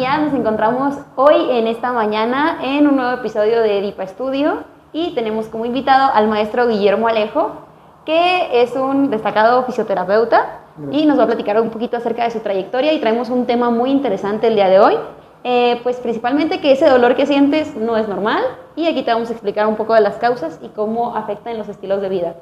días. Nos encontramos hoy en esta mañana en un nuevo episodio de Dipa Studio y tenemos como invitado al maestro Guillermo Alejo, que es un destacado fisioterapeuta y nos va a platicar un poquito acerca de su trayectoria y traemos un tema muy interesante el día de hoy, pues principalmente que ese dolor que sientes no es normal y aquí te vamos a explicar un poco de las causas y cómo afectan los estilos de vida.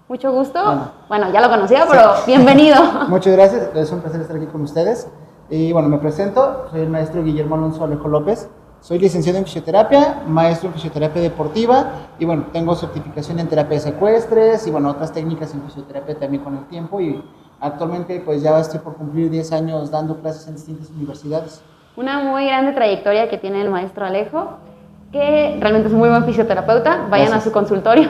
Mucho gusto. Bueno, ya lo conocía, pero sí. Bienvenido. Muchas gracias, es un placer estar aquí con ustedes. Y bueno, me presento, soy el maestro Guillermo Alonso Alejo López. Soy licenciado en fisioterapia, maestro en fisioterapia deportiva y bueno, tengo certificación en terapias ecuestres y bueno, otras técnicas en fisioterapia también con el tiempo y actualmente pues ya estoy por cumplir 10 años dando clases en distintas universidades. Una muy grande trayectoria que tiene el maestro Alejo, que realmente es un muy buen fisioterapeuta. Vayan Gracias. A su consultorio.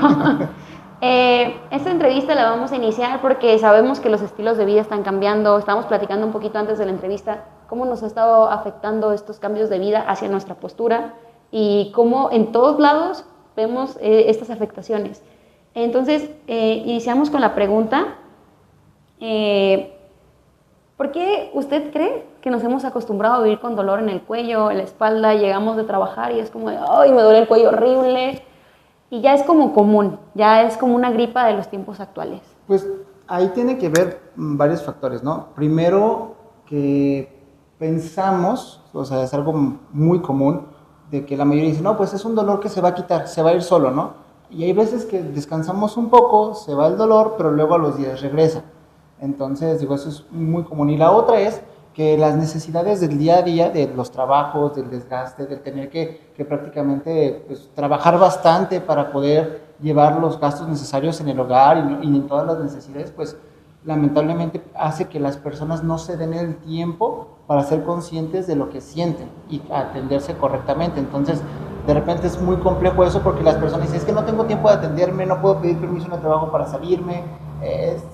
Esta entrevista la vamos a iniciar porque sabemos que los estilos de vida están cambiando. Estábamos platicando un poquito antes de la entrevista cómo nos ha estado afectando estos cambios de vida hacia nuestra postura y cómo en todos lados vemos estas afectaciones. Entonces, iniciamos con la pregunta, ¿por qué usted cree que nos hemos acostumbrado a vivir con dolor en el cuello, en la espalda? Llegamos de trabajar y es como de, ¡ay, me duele el cuello horrible! Y ya es como común, ya es como una gripa de los tiempos actuales. Pues ahí tiene que ver varios factores, ¿no? Primero, que pensamos, o sea, es algo muy común, de que la mayoría dice, no, pues es un dolor que se va a quitar, se va a ir solo, ¿no? Y hay veces que descansamos un poco, se va el dolor, pero luego a los días regresa. Entonces, digo, eso es muy común. Y la otra es que las necesidades del día a día, de los trabajos, del desgaste, del tener que prácticamente pues, trabajar bastante para poder llevar los gastos necesarios en el hogar y en todas las necesidades, pues lamentablemente hace que las personas no se den el tiempo para ser conscientes de lo que sienten y atenderse correctamente. Entonces, de repente es muy complejo eso porque las personas dicen, es que no tengo tiempo de atenderme, no puedo pedir permiso en el trabajo para salirme,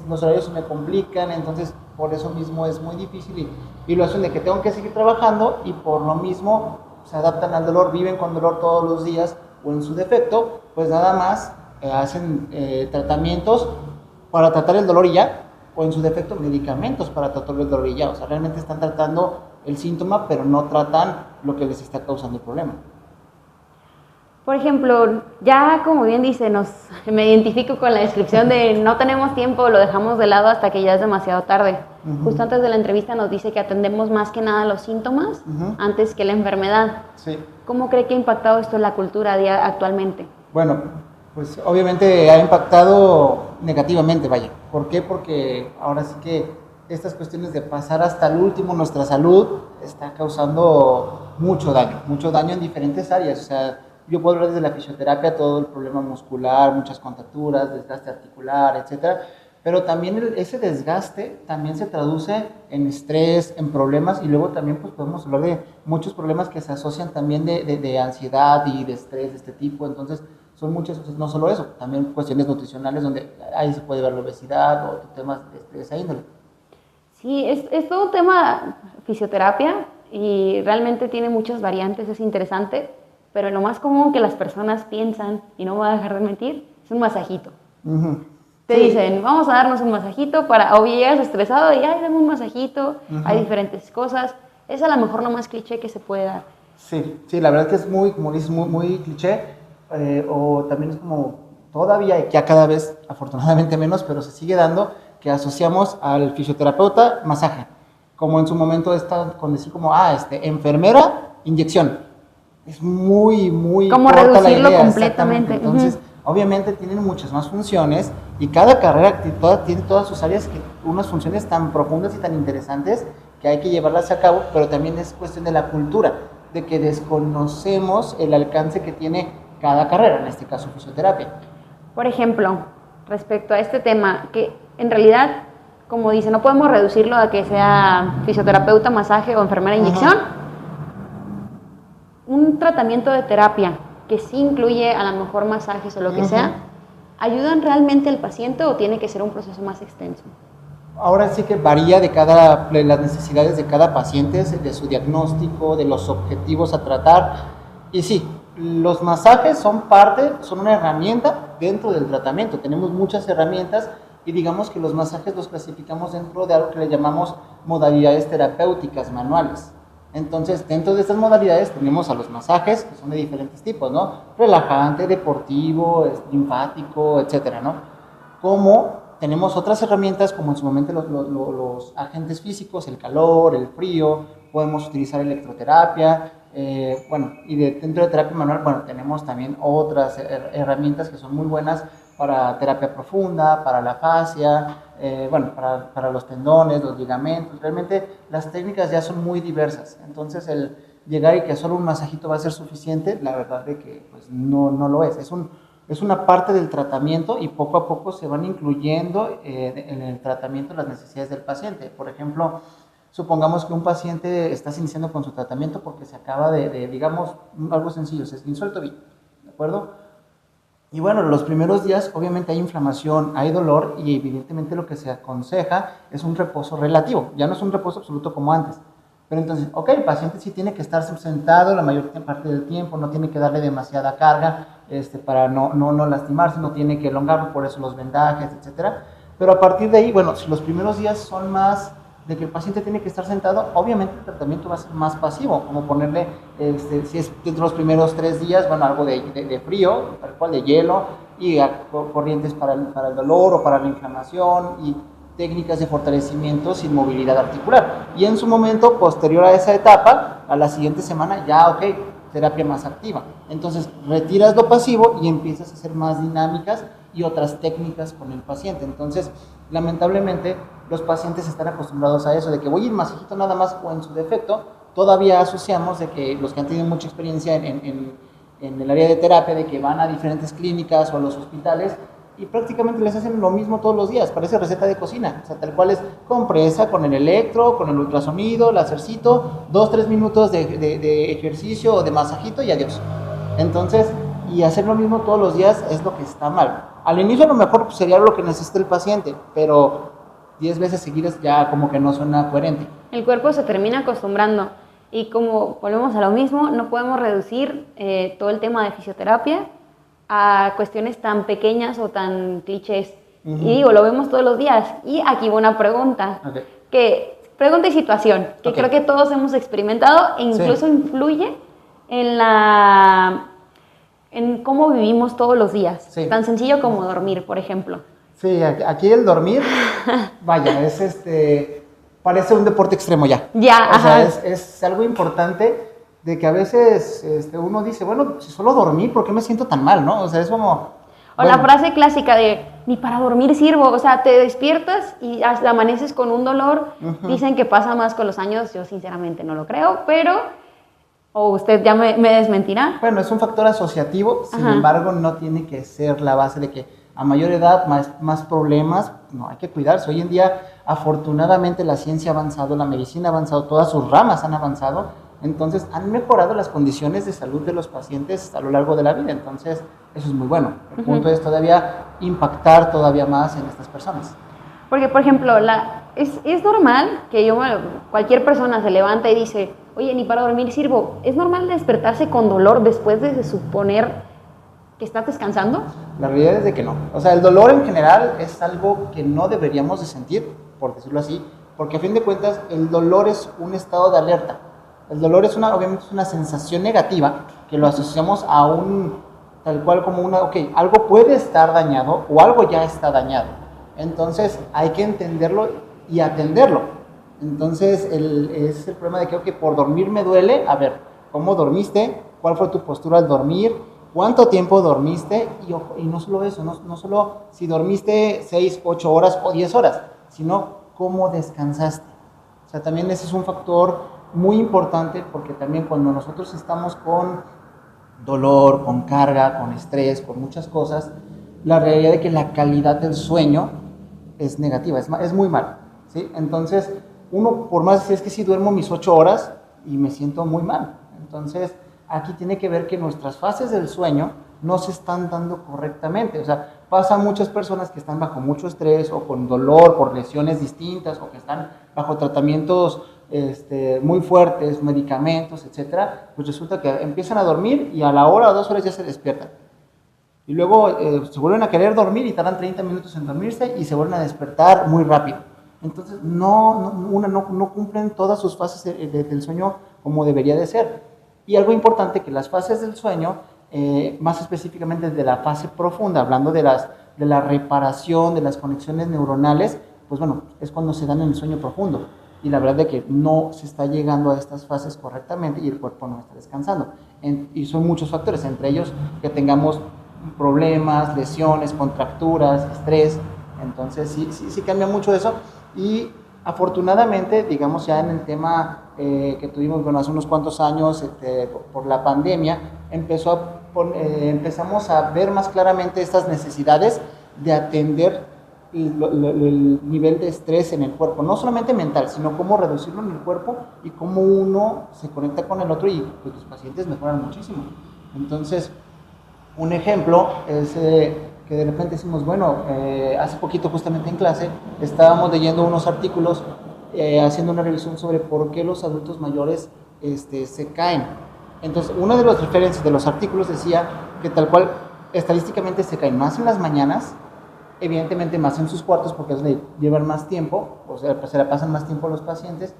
los horarios se me complican, entonces por eso mismo es muy difícil y lo hacen de que tengo que seguir trabajando y por lo mismo se adaptan al dolor, viven con dolor todos los días o en su defecto, pues nada más hacen tratamientos para tratar el dolor y ya, o en su defecto medicamentos para tratar el dolor y ya, o sea, realmente están tratando el síntoma pero no tratan lo que les está causando el problema. Por ejemplo, ya como bien dice, me identifico con la descripción de no tenemos tiempo, lo dejamos de lado hasta que ya es demasiado tarde. Justo antes de la entrevista nos dice que atendemos más que nada los síntomas antes que la enfermedad. Sí. ¿Cómo cree que ha impactado esto en la cultura actualmente? Bueno, pues obviamente ha impactado negativamente, vaya. ¿Por qué? Porque ahora sí que estas cuestiones de pasar hasta el último nuestra salud está causando mucho daño en diferentes áreas, o sea, yo puedo hablar desde la fisioterapia, todo el problema muscular, muchas contracturas, desgaste articular, etcétera, pero también ese desgaste también se traduce en estrés, en problemas, y luego también pues podemos hablar de muchos problemas que se asocian también de ansiedad y de estrés de este tipo, entonces son muchas cosas, no solo eso, también cuestiones nutricionales donde ahí se puede ver la obesidad o temas de esa índole. Sí, es todo un tema fisioterapia y realmente tiene muchas variantes, es interesante. Pero lo más común que las personas piensan, y no me voy a dejar de mentir, es un masajito. Te dicen, vamos a darnos un masajito para, o llegas estresado y, ay, dame un masajito, hay diferentes cosas. Es a lo mejor lo más cliché que se puede dar. Sí, la verdad que es muy, como dices, muy cliché, o también es como, todavía, ya cada vez, afortunadamente menos, pero se sigue dando, que asociamos al fisioterapeuta masaje. Como en su momento está con decir como, enfermera, inyección. Es muy como corta reducirlo la idea, completamente. Entonces, obviamente tienen muchas más funciones y cada carrera tiene todas sus áreas, que unas funciones tan profundas y tan interesantes que hay que llevarlas a cabo, pero también es cuestión de la cultura, de que desconocemos el alcance que tiene cada carrera, en este caso fisioterapia. Por ejemplo, respecto a este tema, que en realidad, como dice, no podemos reducirlo a que sea fisioterapeuta, masaje o enfermera, inyección. Un tratamiento de terapia que sí incluye a lo mejor masajes o lo que sea, ¿ayudan realmente al paciente o tiene que ser un proceso más extenso? Ahora sí que varía de las necesidades de cada paciente, de su diagnóstico, de los objetivos a tratar. Y sí, los masajes son una herramienta dentro del tratamiento. Tenemos muchas herramientas y digamos que los masajes los clasificamos dentro de algo que le llamamos modalidades terapéuticas manuales. Entonces, dentro de estas modalidades tenemos a los masajes, que son de diferentes tipos, ¿no? Relajante, deportivo, linfático, etcétera, ¿no? Como tenemos otras herramientas, como en su momento los agentes físicos, el calor, el frío, podemos utilizar electroterapia, bueno, y dentro de terapia manual, bueno, tenemos también otras herramientas que son muy buenas para terapia profunda, para la fascia, bueno, para los tendones, los ligamentos. Realmente las técnicas ya son muy diversas, entonces el llegar y que solo un masajito va a ser suficiente, la verdad de que pues, no lo es. Es una parte del tratamiento y poco a poco se van incluyendo en el tratamiento las necesidades del paciente. Por ejemplo, supongamos que un paciente está iniciando con su tratamiento porque se acaba digamos, algo sencillo, se esguinzó el tobillo, ¿de acuerdo? Y bueno, los primeros días obviamente hay inflamación, hay dolor y evidentemente lo que se aconseja es un reposo relativo, ya no es un reposo absoluto como antes. Pero entonces, ok, el paciente sí tiene que estar sentado la mayor parte del tiempo, no tiene que darle demasiada carga para no lastimarse, no tiene que elongarlo, por eso los vendajes, etcétera. Pero a partir de ahí, bueno, si los primeros días son más de que el paciente tiene que estar sentado, obviamente el tratamiento va a ser más pasivo, como ponerle, si es dentro de los primeros 3 días, bueno, algo de frío, tal cual de hielo, y corrientes para el dolor o para la inflamación, y técnicas de fortalecimiento sin movilidad articular. Y en su momento, posterior a esa etapa, a la siguiente semana, ya, ok, terapia más activa. Entonces, retiras lo pasivo y empiezas a hacer más dinámicas y otras técnicas con el paciente. Entonces, lamentablemente, los pacientes están acostumbrados a eso, de que voy a ir masajito nada más o en su defecto. Todavía asociamos de que los que han tenido mucha experiencia en el área de terapia, de que van a diferentes clínicas o a los hospitales, y prácticamente les hacen lo mismo todos los días, parece receta de cocina, o sea, tal cual es compresa con el electro, con el ultrasonido, lásercito, 2-3 minutos de ejercicio o de masajito y adiós. Entonces, y hacer lo mismo todos los días es lo que está mal. Al inicio a lo mejor pues, sería lo que necesita el paciente, pero 10 veces seguidas ya como que no suena coherente. El cuerpo se termina acostumbrando y como volvemos a lo mismo, no podemos reducir todo el tema de fisioterapia a cuestiones tan pequeñas o tan clichés. Y digo, lo vemos todos los días. Y aquí va una pregunta, pregunta y situación, que creo que todos hemos experimentado e incluso influye en cómo vivimos todos los días. Tan sencillo como dormir, por ejemplo. Sí, aquí el dormir, vaya, parece un deporte extremo ya. Ya, o sea, es algo importante de que a veces uno dice, bueno, si solo dormí, ¿por qué me siento tan mal, no? O sea, es como... O la frase clásica de, ni para dormir sirvo, o sea, te despiertas y hasta amaneces con un dolor. Dicen que pasa más con los años, yo sinceramente no lo creo, pero... ¿O usted ya me desmentirá? Bueno, es un factor asociativo, sin embargo, no tiene que ser la base de que a mayor edad, más problemas, no, hay que cuidarse. Hoy en día, afortunadamente, la ciencia ha avanzado, la medicina ha avanzado, todas sus ramas han avanzado, entonces han mejorado las condiciones de salud de los pacientes a lo largo de la vida, entonces eso es muy bueno. El punto es todavía impactar todavía más en estas personas. Porque, por ejemplo, es normal que cualquier persona se levanta y dice, oye, ni para dormir sirvo. ¿Es normal despertarse con dolor después de suponer que estás descansando? La realidad es de que no. O sea, el dolor en general es algo que no deberíamos de sentir, por decirlo así, porque a fin de cuentas el dolor es un estado de alerta. El dolor obviamente es una sensación negativa que lo asociamos a tal cual como algo puede estar dañado o algo ya está dañado. Entonces hay que entenderlo y atenderlo. Entonces es el problema de que por dormir me duele. A ver, ¿cómo dormiste? ¿Cuál fue tu postura al dormir? ¿Cuánto tiempo dormiste? Y no solo eso, no solo si dormiste 6, 8 horas o 10 horas, sino cómo descansaste. O sea, también ese es un factor muy importante, porque también cuando nosotros estamos con dolor, con carga, con estrés, con muchas cosas, la realidad es que la calidad del sueño es negativa, es muy mal, ¿sí? Entonces, uno por más decir es que si duermo mis 8 horas y me siento muy mal. Entonces, aquí tiene que ver que nuestras fases del sueño no se están dando correctamente. O sea, pasa muchas personas que están bajo mucho estrés o con dolor por lesiones distintas o que están bajo tratamientos muy fuertes, medicamentos, etcétera, pues resulta que empiezan a dormir y a la hora o 2 horas ya se despiertan. Y luego se vuelven a querer dormir y tardan 30 minutos en dormirse y se vuelven a despertar muy rápido. Entonces no cumplen todas sus fases del sueño como debería de ser. Y algo importante, que las fases del sueño, más específicamente de la fase profunda, hablando de la reparación, de las conexiones neuronales, pues bueno, es cuando se dan en el sueño profundo. Y la verdad es que no se está llegando a estas fases correctamente y el cuerpo no está descansando. Y son muchos factores, entre ellos que tengamos problemas, lesiones, contracturas, estrés. Entonces sí cambia mucho eso. Y afortunadamente, digamos ya en el tema que tuvimos, bueno, hace unos cuantos años por la pandemia, empezamos a ver más claramente estas necesidades de atender el nivel de estrés en el cuerpo, no solamente mental, sino cómo reducirlo en el cuerpo y cómo uno se conecta con el otro, y pues los pacientes mejoran muchísimo. Entonces, un ejemplo es que de repente decimos, bueno, hace poquito justamente en clase estábamos leyendo unos artículos, haciendo una revisión sobre por qué los adultos mayores se caen. Entonces, una de las referencias de los artículos decía que tal cual estadísticamente se caen más en las mañanas, evidentemente más en sus cuartos porque es donde llevan más tiempo, o sea, pues se la pasan más tiempo los pacientes,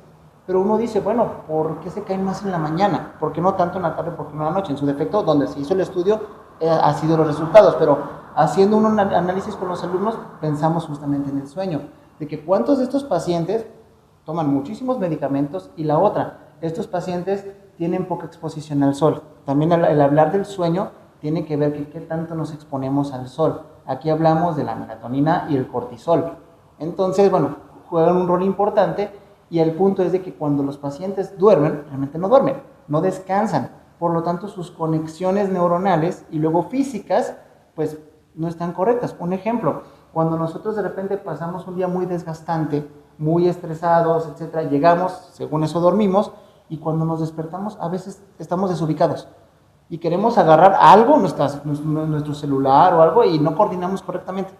pero uno dice, bueno, ¿por qué se caen más en la mañana? ¿Por qué no tanto en la tarde? ¿Por qué no en la noche? En su defecto, donde se hizo el estudio, ha sido los resultados, pero haciendo un análisis con los alumnos, pensamos justamente en el sueño, de que cuántos de estos pacientes toman muchísimos medicamentos, y la otra, estos pacientes tienen poca exposición al sol. También el hablar del sueño tiene que ver que qué tanto nos exponemos al sol. Aquí hablamos de la melatonina y el cortisol. Entonces, bueno, juegan un rol importante, y el punto es de que cuando los pacientes duermen, realmente no duermen, no descansan. Por lo tanto, sus conexiones neuronales y luego físicas, pues no están correctas. Un ejemplo, cuando nosotros de repente pasamos un día muy desgastante, muy estresados, etcétera, llegamos, según eso dormimos, y cuando nos despertamos a veces estamos desubicados y queremos agarrar algo, nuestro celular o algo, y no coordinamos correctamente.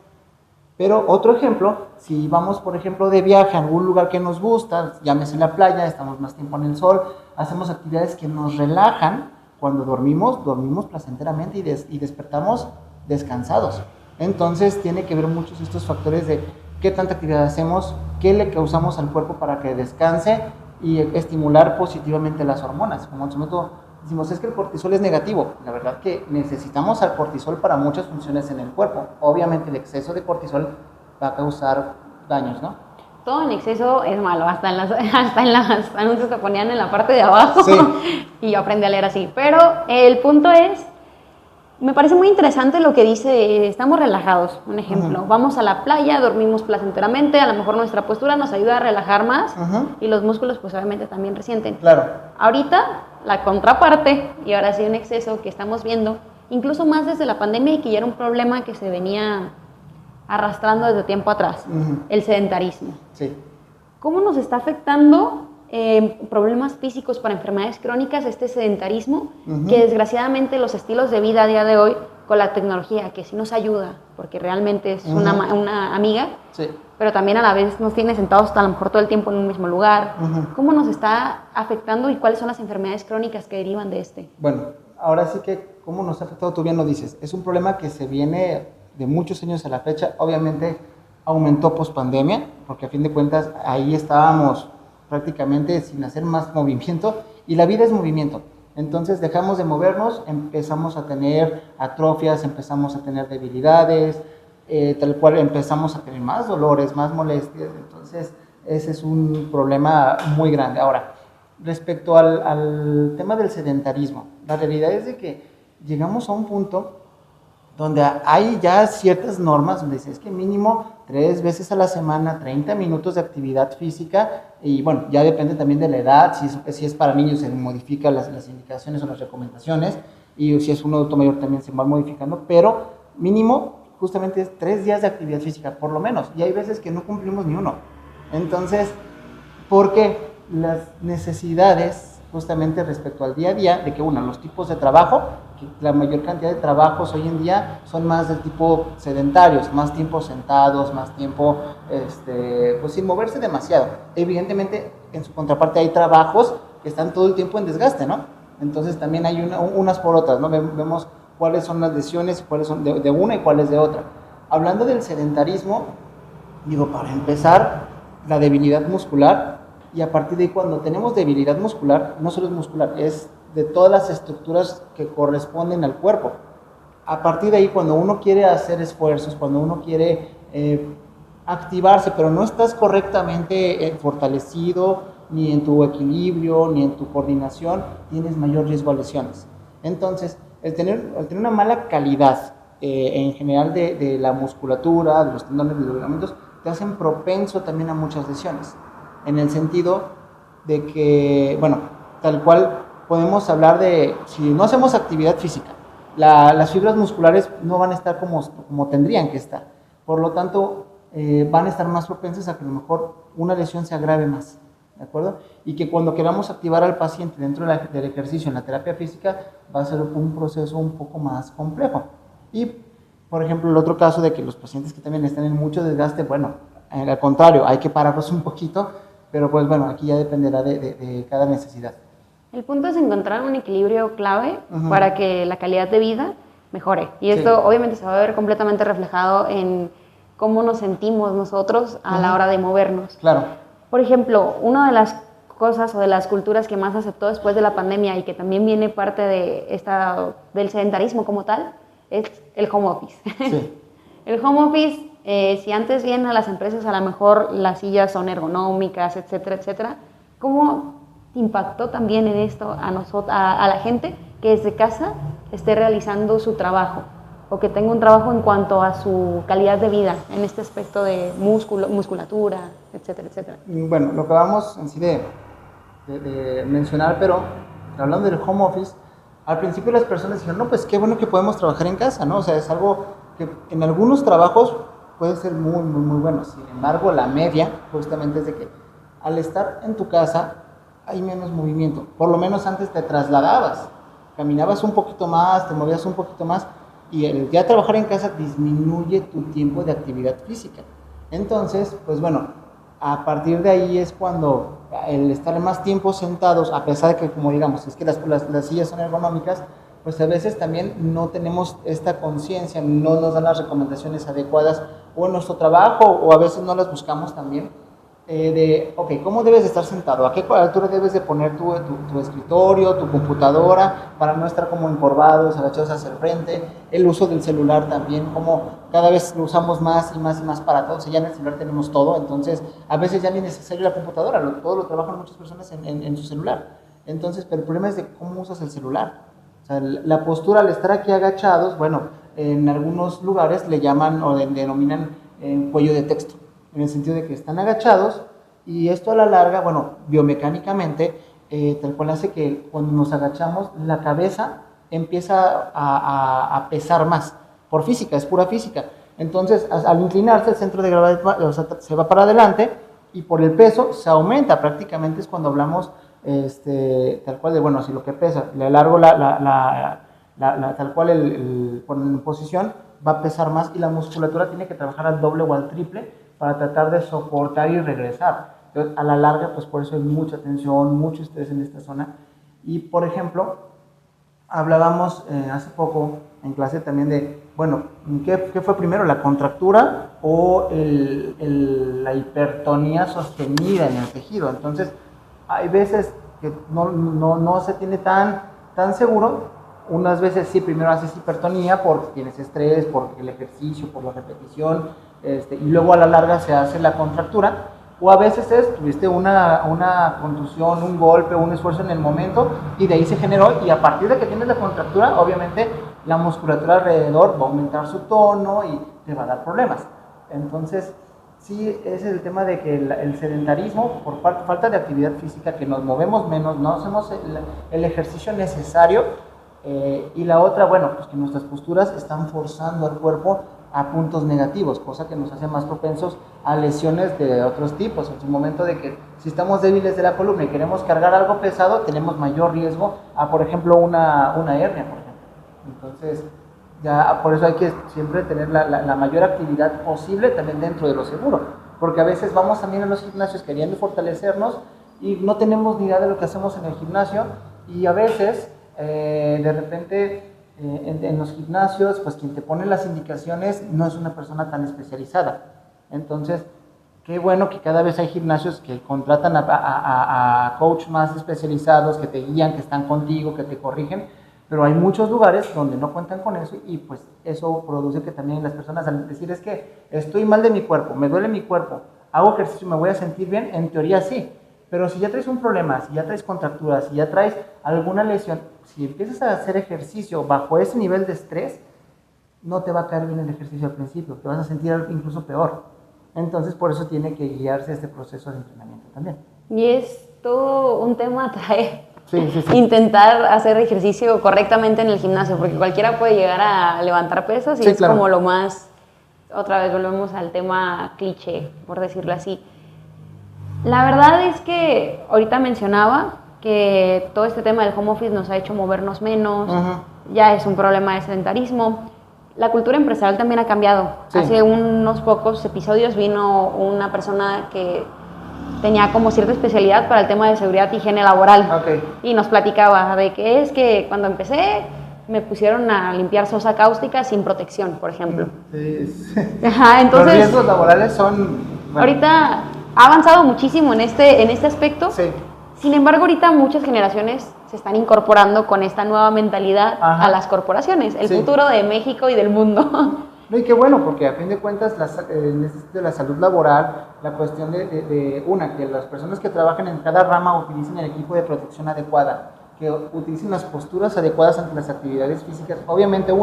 Pero otro ejemplo, si vamos por ejemplo de viaje a algún lugar que nos gusta, llámese la playa, estamos más tiempo en el sol, hacemos actividades que nos relajan, cuando dormimos placenteramente y despertamos descansados. Entonces tiene que ver muchos estos factores de qué tanta actividad hacemos, qué le causamos al cuerpo para que descanse, y estimular positivamente las hormonas. Como en su momento decimos, es que el cortisol es negativo. La verdad que necesitamos al cortisol para muchas funciones en el cuerpo. Obviamente el exceso de cortisol va a causar daños, ¿no? Todo en exceso es malo, hasta en las anuncios que ponían en la parte de abajo. Sí. Y yo aprendí a leer así. Pero el punto es, me parece muy interesante lo que dice, estamos relajados, un ejemplo. Vamos a la playa, dormimos placenteramente, a lo mejor nuestra postura nos ayuda a relajar más, y los músculos pues obviamente también resienten. Claro. Ahorita, la contraparte, y ahora sí un exceso que estamos viendo, incluso más desde la pandemia, y que ya era un problema que se venía arrastrando desde tiempo atrás, el sedentarismo. Sí. ¿Cómo nos está afectando problemas físicos para enfermedades crónicas este sedentarismo, que desgraciadamente los estilos de vida a día de hoy, con la tecnología, que sí nos ayuda, porque realmente es una amiga, sí, pero también a la vez nos tiene sentados a lo mejor todo el tiempo en un mismo lugar? ¿Cómo nos está afectando y cuáles son las enfermedades crónicas que derivan de este? Bueno, ahora sí que cómo nos ha afectado, tú bien lo dices, es un problema que se viene de muchos años a la fecha. Obviamente aumentó post pandemia, porque a fin de cuentas ahí estábamos prácticamente sin hacer más movimiento, y la vida es movimiento. Entonces dejamos de movernos, empezamos a tener atrofias, empezamos a tener debilidades, tal cual empezamos a tener más dolores, más molestias. Entonces ese es un problema muy grande. Ahora, respecto al tema del sedentarismo, la realidad es de que llegamos a un punto donde hay ya ciertas normas donde dice, es que mínimo 3 veces a la semana, 30 minutos de actividad física, y bueno, ya depende también de la edad. Si es para niños se modifican las indicaciones o las recomendaciones, y si es un adulto mayor también se van modificando, pero mínimo justamente es 3 días de actividad física, por lo menos, y hay veces que no cumplimos ni uno. Entonces, porque las necesidades justamente respecto al día a día, de que los tipos de trabajo, que la mayor cantidad de trabajos hoy en día son más del tipo sedentarios, más tiempo sentados, más tiempo pues sin moverse demasiado. Evidentemente, en su contraparte hay trabajos que están todo el tiempo en desgaste, ¿no? Entonces también hay unas por otras, ¿no? Vemos cuáles son las lesiones, cuáles son de una y cuáles de otra. Hablando del sedentarismo, digo, para empezar, la debilidad muscular y a partir de ahí cuando tenemos debilidad muscular, no solo es muscular, es de todas las estructuras que corresponden al cuerpo. A partir de ahí cuando uno quiere hacer esfuerzos, cuando uno quiere activarse, pero no estás correctamente fortalecido, ni en tu equilibrio, ni en tu coordinación, tienes mayor riesgo a lesiones. Entonces, el tener una mala calidad en general de la musculatura, de los tendones, de los ligamentos, te hacen propenso también a muchas lesiones. En el sentido de que, bueno, tal cual podemos hablar de, si no hacemos actividad física, las fibras musculares no van a estar como tendrían que estar. Por lo tanto, van a estar más propensas a que a lo mejor una lesión se agrave más. ¿De acuerdo? Y que cuando queramos activar al paciente dentro del ejercicio en la terapia física va a ser un proceso un poco más complejo. Y, por ejemplo, el otro caso de que los pacientes que también están en mucho desgaste, bueno, al contrario, hay que pararlos un poquito, pero pues bueno, aquí ya dependerá de cada necesidad. El punto es encontrar un equilibrio clave para que la calidad de vida mejore. Y esto obviamente se va a ver completamente reflejado en cómo nos sentimos nosotros a la hora de movernos. Claro. Por ejemplo, una de las cosas o de las culturas que más aceptó después de la pandemia y que también viene parte del sedentarismo como tal, es el home office. Sí. El home office, si antes bien a las empresas a lo mejor las sillas son ergonómicas, etcétera, etcétera, ¿cómo impactó también en esto a la gente que desde casa esté realizando su trabajo? O que tenga un trabajo en cuanto a su calidad de vida, en este aspecto de musculatura, etcétera, etcétera. Bueno, lo que vamos en sí de mencionar, pero hablando del home office, al principio las personas dijeron, no, pues qué bueno que podemos trabajar en casa, ¿no? O sea, es algo que en algunos trabajos puede ser muy, muy, muy bueno. Sin embargo, la media justamente es de que al estar en tu casa hay menos movimiento. Por lo menos antes te trasladabas, caminabas un poquito más, te movías un poquito más, y el ya trabajar en casa disminuye tu tiempo de actividad física. Entonces, pues bueno, a partir de ahí es cuando el estar más tiempo sentados, a pesar de que, como digamos, es que las sillas son ergonómicas, pues a veces también no tenemos esta conciencia, no nos dan las recomendaciones adecuadas o en nuestro trabajo, o a veces no las buscamos también, ok, ¿cómo debes de estar sentado? ¿A qué altura debes de poner tu escritorio, tu computadora, para no estar como encorvados, agachados hacia el frente? El uso del celular también, como cada vez lo usamos más y más y más para todo. O sea, ya en el celular tenemos todo, entonces a veces ya ni es necesario la computadora, todo lo trabajan muchas personas en su celular. Entonces, pero el problema es de cómo usas el celular. O sea, la postura al estar aquí agachados, bueno, en algunos lugares le llaman o denominan cuello de texto, en el sentido de que están agachados, y esto a la larga, bueno, biomecánicamente, tal cual hace que cuando nos agachamos, la cabeza empieza a pesar más, por física, es pura física. Entonces, al inclinarse, el centro de gravedad, o sea, se va para adelante, y por el peso se aumenta, prácticamente es cuando hablamos tal cual de, bueno, si lo que pesa, le alargo tal cual en posición, va a pesar más, y la musculatura tiene que trabajar al doble o al triple para tratar de soportar y regresar. Entonces, a la larga, pues por eso hay mucha tensión, mucho estrés en esta zona. Y, por ejemplo, hablábamos hace poco en clase también de, bueno, ¿qué fue primero, la contractura o la hipertonía sostenida en el tejido? Entonces, hay veces que no se tiene tan seguro. Unas veces sí, primero haces hipertonía porque tienes estrés, por el ejercicio, por la repetición, y luego a la larga se hace la contractura. O a veces tuviste una contusión, un golpe, un esfuerzo en el momento, y de ahí se generó, y a partir de que tienes la contractura, obviamente la musculatura alrededor va a aumentar su tono y te va a dar problemas. Entonces, sí, ese es el tema de que el sedentarismo, por falta de actividad física, que nos movemos menos, no hacemos el ejercicio necesario, y la otra, bueno, pues que nuestras posturas están forzando al cuerpo a puntos negativos, cosa que nos hace más propensos a lesiones de otros tipos. En su momento de que si estamos débiles de la columna y queremos cargar algo pesado, tenemos mayor riesgo a, por ejemplo, una hernia, por ejemplo. Entonces, ya por eso hay que siempre tener la mayor actividad posible también dentro de lo seguro, porque a veces vamos también a los gimnasios queriendo fortalecernos y no tenemos ni idea de lo que hacemos en el gimnasio, y a veces de repente en los gimnasios, pues quien te pone las indicaciones no es una persona tan especializada. Entonces, qué bueno que cada vez hay gimnasios que contratan a coach más especializados, que te guían, que están contigo, que te corrigen, pero hay muchos lugares donde no cuentan con eso y pues eso produce que también las personas al decir es que estoy mal de mi cuerpo, me duele mi cuerpo, hago ejercicio, me voy a sentir bien, en teoría sí, pero si ya traes un problema, si ya traes contracturas, si ya traes alguna lesión, si empiezas a hacer ejercicio bajo ese nivel de estrés, no te va a caer bien el ejercicio al principio, te vas a sentir incluso peor. Entonces, por eso tiene que guiarse este proceso de entrenamiento también. Y es todo un tema traer. Sí. Intentar hacer ejercicio correctamente en el gimnasio, porque cualquiera puede llegar a levantar pesas y sí, es claro. como lo más, otra vez volvemos al tema cliché, por decirlo así. La verdad es que ahorita mencionaba que todo este tema del home office nos ha hecho movernos menos, ya es un problema de sedentarismo. La cultura empresarial también ha cambiado. Sí. Hace unos pocos episodios vino una persona que tenía como cierta especialidad para el tema de seguridad y higiene laboral. Okay. Y nos platicaba de que es que cuando empecé me pusieron a limpiar sosa cáustica sin protección, por ejemplo. Sí. Ajá, entonces, los riesgos laborales son... Bueno. Ahorita ha avanzado muchísimo en este aspecto. Sí. Sin embargo, ahorita muchas generaciones se están incorporando con esta nueva mentalidad a las corporaciones, el futuro de México y del mundo. No, y qué bueno, porque a fin de cuentas de la salud laboral, la cuestión de que las personas que trabajan en cada rama utilicen el equipo de protección adecuada, que utilicen las posturas adecuadas ante las actividades físicas. Obviamente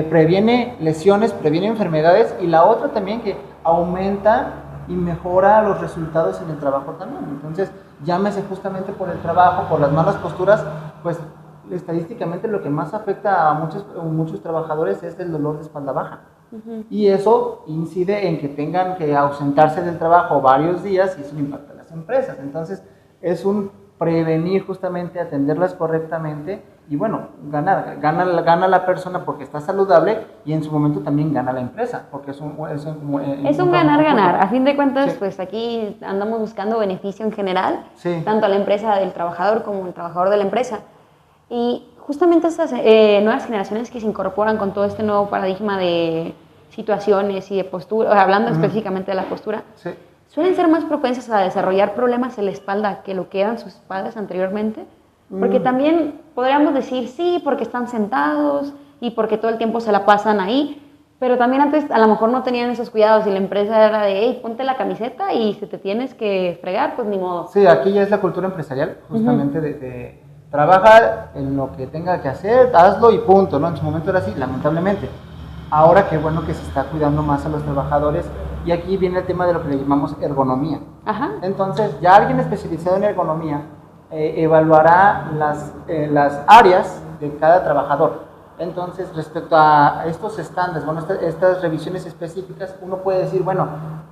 previene lesiones, previene enfermedades, y la otra también que aumenta y mejora los resultados en el trabajo también. Entonces, llámese justamente por el trabajo, por las malas posturas, pues estadísticamente lo que más afecta a muchos trabajadores es el dolor de espalda baja. Y eso incide en que tengan que ausentarse del trabajo varios días y eso impacta a las empresas. Entonces, es un prevenir justamente, atenderlas correctamente y bueno, gana la persona porque está saludable y en su momento también gana la empresa, porque es un ganar-ganar. A fin de cuentas, pues aquí andamos buscando beneficio en general, tanto a la empresa del trabajador como el trabajador de la empresa. Y justamente estas nuevas generaciones que se incorporan con todo este nuevo paradigma de situaciones y de postura, hablando específicamente de la postura, suelen ser más propensas a desarrollar problemas en la espalda que lo que eran sus padres anteriormente. Porque también podríamos decir, sí, porque están sentados y porque todo el tiempo se la pasan ahí, pero también antes a lo mejor no tenían esos cuidados y la empresa era de, hey, ponte la camiseta y si te tienes que fregar, pues ni modo. Sí, aquí ya es la cultura empresarial, justamente de trabaja en lo que tenga que hacer, hazlo y punto, ¿no? En su momento era así, lamentablemente. Ahora qué bueno que se está cuidando más a los trabajadores y aquí viene el tema de lo que le llamamos ergonomía. Entonces, ya alguien especializado en ergonomía evaluará las áreas de cada trabajador. Entonces, respecto a estos estándares, bueno, estas revisiones específicas, uno puede decir, bueno,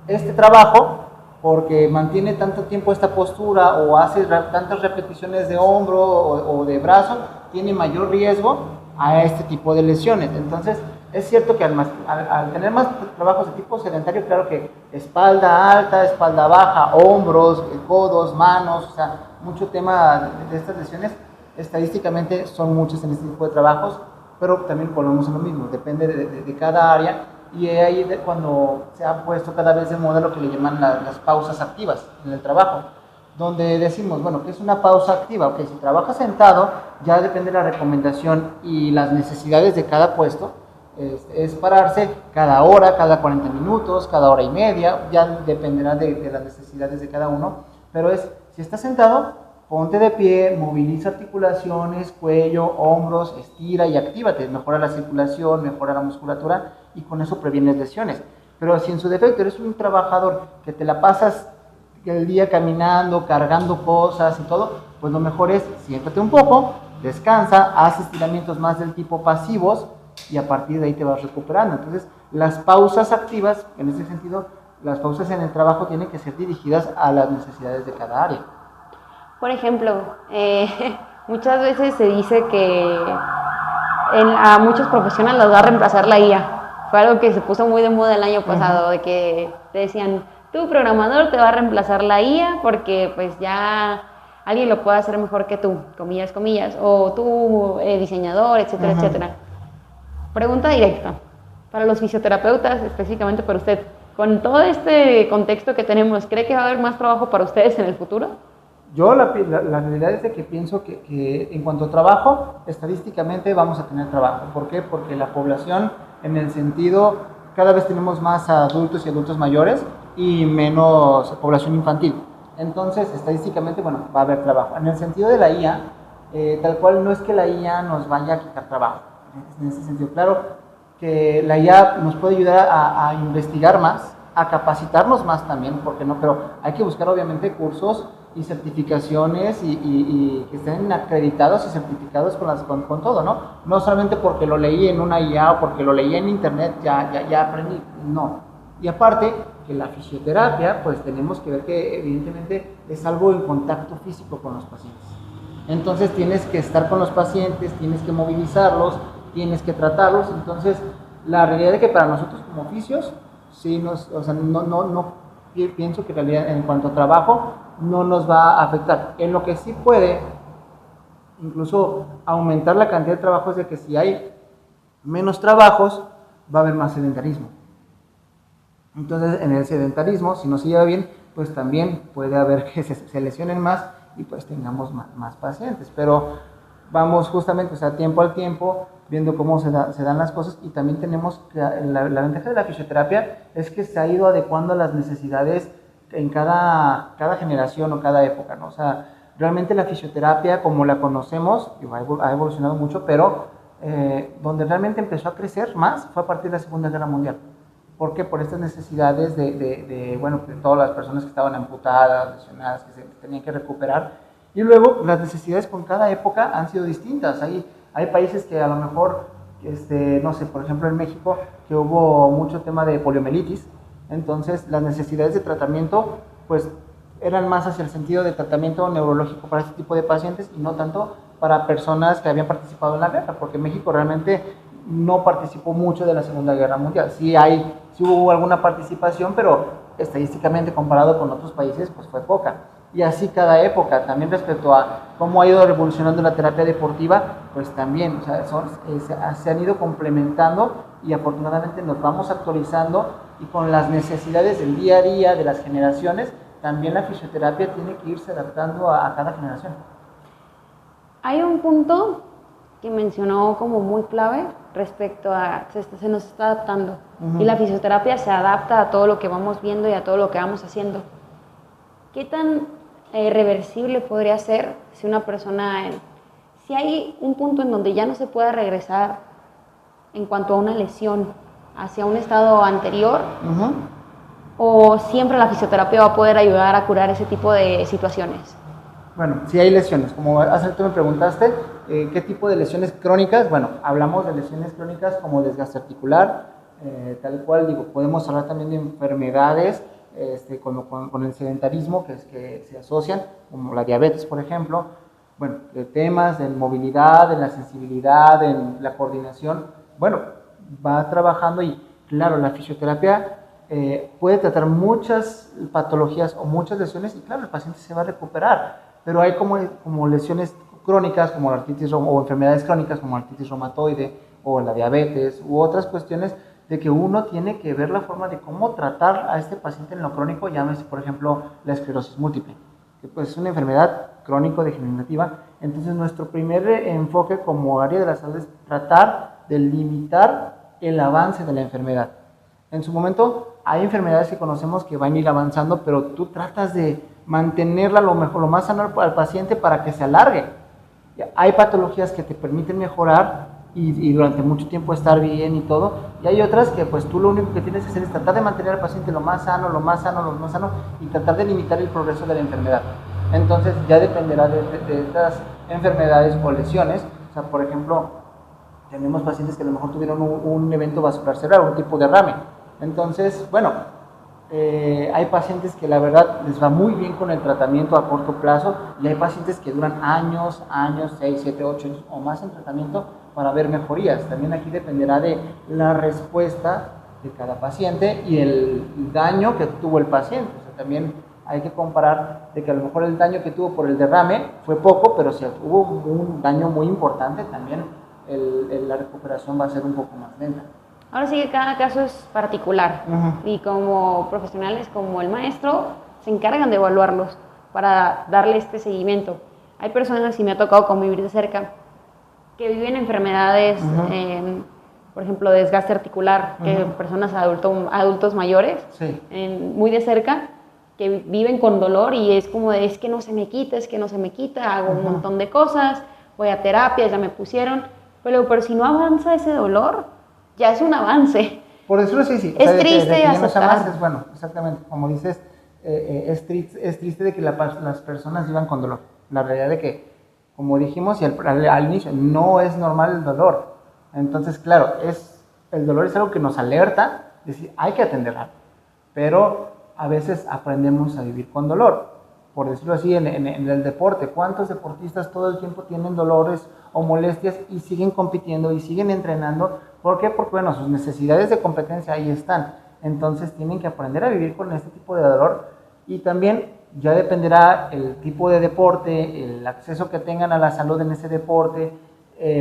este trabajo, porque mantiene tanto tiempo esta postura o hace tantas repeticiones de hombro o de brazo, tiene mayor riesgo a este tipo de lesiones. Entonces, es cierto que al tener más trabajos de tipo sedentario, claro que espalda alta, espalda baja, hombros, codos, manos, o sea, mucho tema de estas lesiones, estadísticamente son muchas en este tipo de trabajos, pero también volvemos a lo mismo, depende de cada área, y ahí cuando se ha puesto cada vez de moda lo que le llaman las pausas activas en el trabajo, donde decimos, bueno, ¿qué es una pausa activa? Ok, si trabajas sentado, ya depende de la recomendación y las necesidades de cada puesto, es pararse cada hora, cada 40 minutos, cada hora y media, ya dependerá de las necesidades de cada uno, pero si estás sentado, ponte de pie, moviliza articulaciones, cuello, hombros, estira y actívate, mejora la circulación, mejora la musculatura y con eso previenes lesiones. Pero si en su defecto eres un trabajador que te la pasas el día caminando, cargando cosas y todo, pues lo mejor es siéntate un poco, descansa, haz estiramientos más del tipo pasivos y a partir de ahí te vas recuperando. Entonces, las pausas activas, en ese sentido, las pausas en el trabajo tienen que ser dirigidas a las necesidades de cada área. Por ejemplo, muchas veces se dice que a muchos profesionales los va a reemplazar la IA. Fue algo que se puso muy de moda el año pasado, de que te decían, tu programador te va a reemplazar la IA porque pues ya alguien lo puede hacer mejor que tú, comillas, comillas, o tú diseñador, etcétera, etcétera. Pregunta directa, para los fisioterapeutas, específicamente para usted, con todo este contexto que tenemos, ¿cree que va a haber más trabajo para ustedes en el futuro? Yo la realidad es de que pienso que en cuanto a trabajo, estadísticamente vamos a tener trabajo. ¿Por qué? Porque la población, en el sentido, cada vez tenemos más adultos y adultos mayores y menos población infantil. Entonces, estadísticamente, bueno, va a haber trabajo. En el sentido de la IA, tal cual no es que la IA nos vaya a quitar trabajo. En ese sentido, claro que la IA nos puede ayudar a investigar más, a capacitarnos más también, ¿por qué no? Pero hay que buscar obviamente cursos y certificaciones y que estén acreditados y certificados con todo, ¿no? No solamente porque lo leí en una IA o porque lo leí en internet ya aprendí, no. Y aparte que la fisioterapia, pues tenemos que ver que evidentemente es algo en contacto físico con los pacientes. Entonces tienes que estar con los pacientes, tienes que movilizarlos, tienes que tratarlos. Entonces la realidad es que para nosotros como oficios, sí o sea, no pienso que en realidad en cuanto a trabajo no nos va a afectar. En lo que sí puede incluso aumentar la cantidad de trabajo es de que si hay menos trabajos va a haber más sedentarismo. Entonces en el sedentarismo, si no se lleva bien, pues también puede haber que se lesionen más y pues tengamos más pacientes. Pero vamos justamente, o sea, tiempo al tiempo, viendo cómo se dan las cosas, y también tenemos que la ventaja de la fisioterapia es que se ha ido adecuando a las necesidades en cada generación o cada época, ¿no? O sea, realmente la fisioterapia como la conocemos ha evolucionado mucho, pero donde realmente empezó a crecer más fue a partir de la Segunda Guerra Mundial. ¿Por qué? Por estas necesidades de todas las personas que estaban amputadas, lesionadas, que se tenían que recuperar. Y luego las necesidades con cada época han sido distintas. Hay países que a lo mejor, no sé, por ejemplo en México, que hubo mucho tema de poliomielitis, entonces las necesidades de tratamiento pues eran más hacia el sentido de tratamiento neurológico para este tipo de pacientes y no tanto para personas que habían participado en la guerra, porque México realmente no participó mucho de la Segunda Guerra Mundial. Sí hubo alguna participación, pero estadísticamente comparado con otros países pues fue poca. Y así cada época, también respecto a cómo ha ido revolucionando la terapia deportiva, pues también, o sea, se han ido complementando y afortunadamente nos vamos actualizando, y con las necesidades del día a día de las generaciones, también la fisioterapia tiene que irse adaptando a cada generación. Hay un punto que mencionó como muy clave respecto a se nos está adaptando, y la fisioterapia se adapta a todo lo que vamos viendo y a todo lo que vamos haciendo. ¿Qué tan reversible podría ser si una persona, si hay un punto en donde ya no se pueda regresar en cuanto a una lesión hacia un estado anterior, o siempre la fisioterapia va a poder ayudar a curar ese tipo de situaciones? Bueno, si hay lesiones, como hace tú me preguntaste, ¿qué tipo de lesiones crónicas? Bueno, hablamos de lesiones crónicas como desgaste articular, tal cual, podemos hablar también de enfermedades con el sedentarismo que se asocian, como la diabetes, por ejemplo. Bueno, de temas de movilidad, de la sensibilidad, de la coordinación, bueno, va trabajando, y claro, la fisioterapia puede tratar muchas patologías o muchas lesiones, y claro, el paciente se va a recuperar, pero hay como lesiones crónicas como la artritis o enfermedades crónicas como la artritis reumatoide o la diabetes u otras cuestiones de que uno tiene que ver la forma de cómo tratar a este paciente en lo crónico. Llámese, por ejemplo, la esclerosis múltiple, que pues es una enfermedad crónico-degenerativa. Entonces nuestro primer enfoque como área de la salud es tratar de limitar el avance de la enfermedad. En su momento hay enfermedades que conocemos que van a ir avanzando, pero tú tratas de mantenerla lo más sano al paciente para que se alargue. Hay patologías que te permiten mejorar y durante mucho tiempo estar bien y todo, y hay otras que pues tú lo único que tienes que hacer es tratar de mantener al paciente lo más sano, y tratar de limitar el progreso de la enfermedad. Entonces ya dependerá de estas enfermedades o lesiones. O sea, por ejemplo, tenemos pacientes que a lo mejor tuvieron un evento vascular cerebral, un tipo de derrame. Entonces, bueno, hay pacientes que la verdad les va muy bien con el tratamiento a corto plazo, y hay pacientes que duran años, 6, 7, 8 años o más en tratamiento para ver mejorías. También aquí dependerá de la respuesta de cada paciente y el daño que tuvo el paciente. O sea, también hay que comparar de que a lo mejor el daño que tuvo por el derrame fue poco, pero si hubo un daño muy importante, también la recuperación va a ser un poco más lenta. Ahora sí que cada caso es particular Ujú. y como profesionales, como el maestro, se encargan de evaluarlos para darle este seguimiento. Hay personas, y me ha tocado convivir de cerca, que viven enfermedades, Ujú. por ejemplo, desgaste articular, que Ujú. personas adultos mayores, Sí. muy de cerca, que viven con dolor y es como de, es que no se me quita, es que no se me quita, hago un Ujú. montón de cosas, voy a terapias, ya me pusieron, pero si no avanza ese dolor, ya es un avance. Por decirlo así, sí. O sea, Es de triste que ya no sea más, aceptar. es bueno, exactamente. Como dices, es triste de que las personas vivan con dolor. La realidad de que, como dijimos y al inicio, no es normal el dolor. Entonces, claro, el dolor es algo que nos alerta, es decir, hay que atenderlo. Pero a veces aprendemos a vivir con dolor. Por decirlo así, en el deporte, ¿cuántos deportistas todo el tiempo tienen dolores o molestias y siguen compitiendo y siguen entrenando? ¿Por qué? Porque, bueno, sus necesidades de competencia ahí están. Entonces tienen que aprender a vivir con este tipo de dolor y también ya dependerá el tipo de deporte, el acceso que tengan a la salud en ese deporte,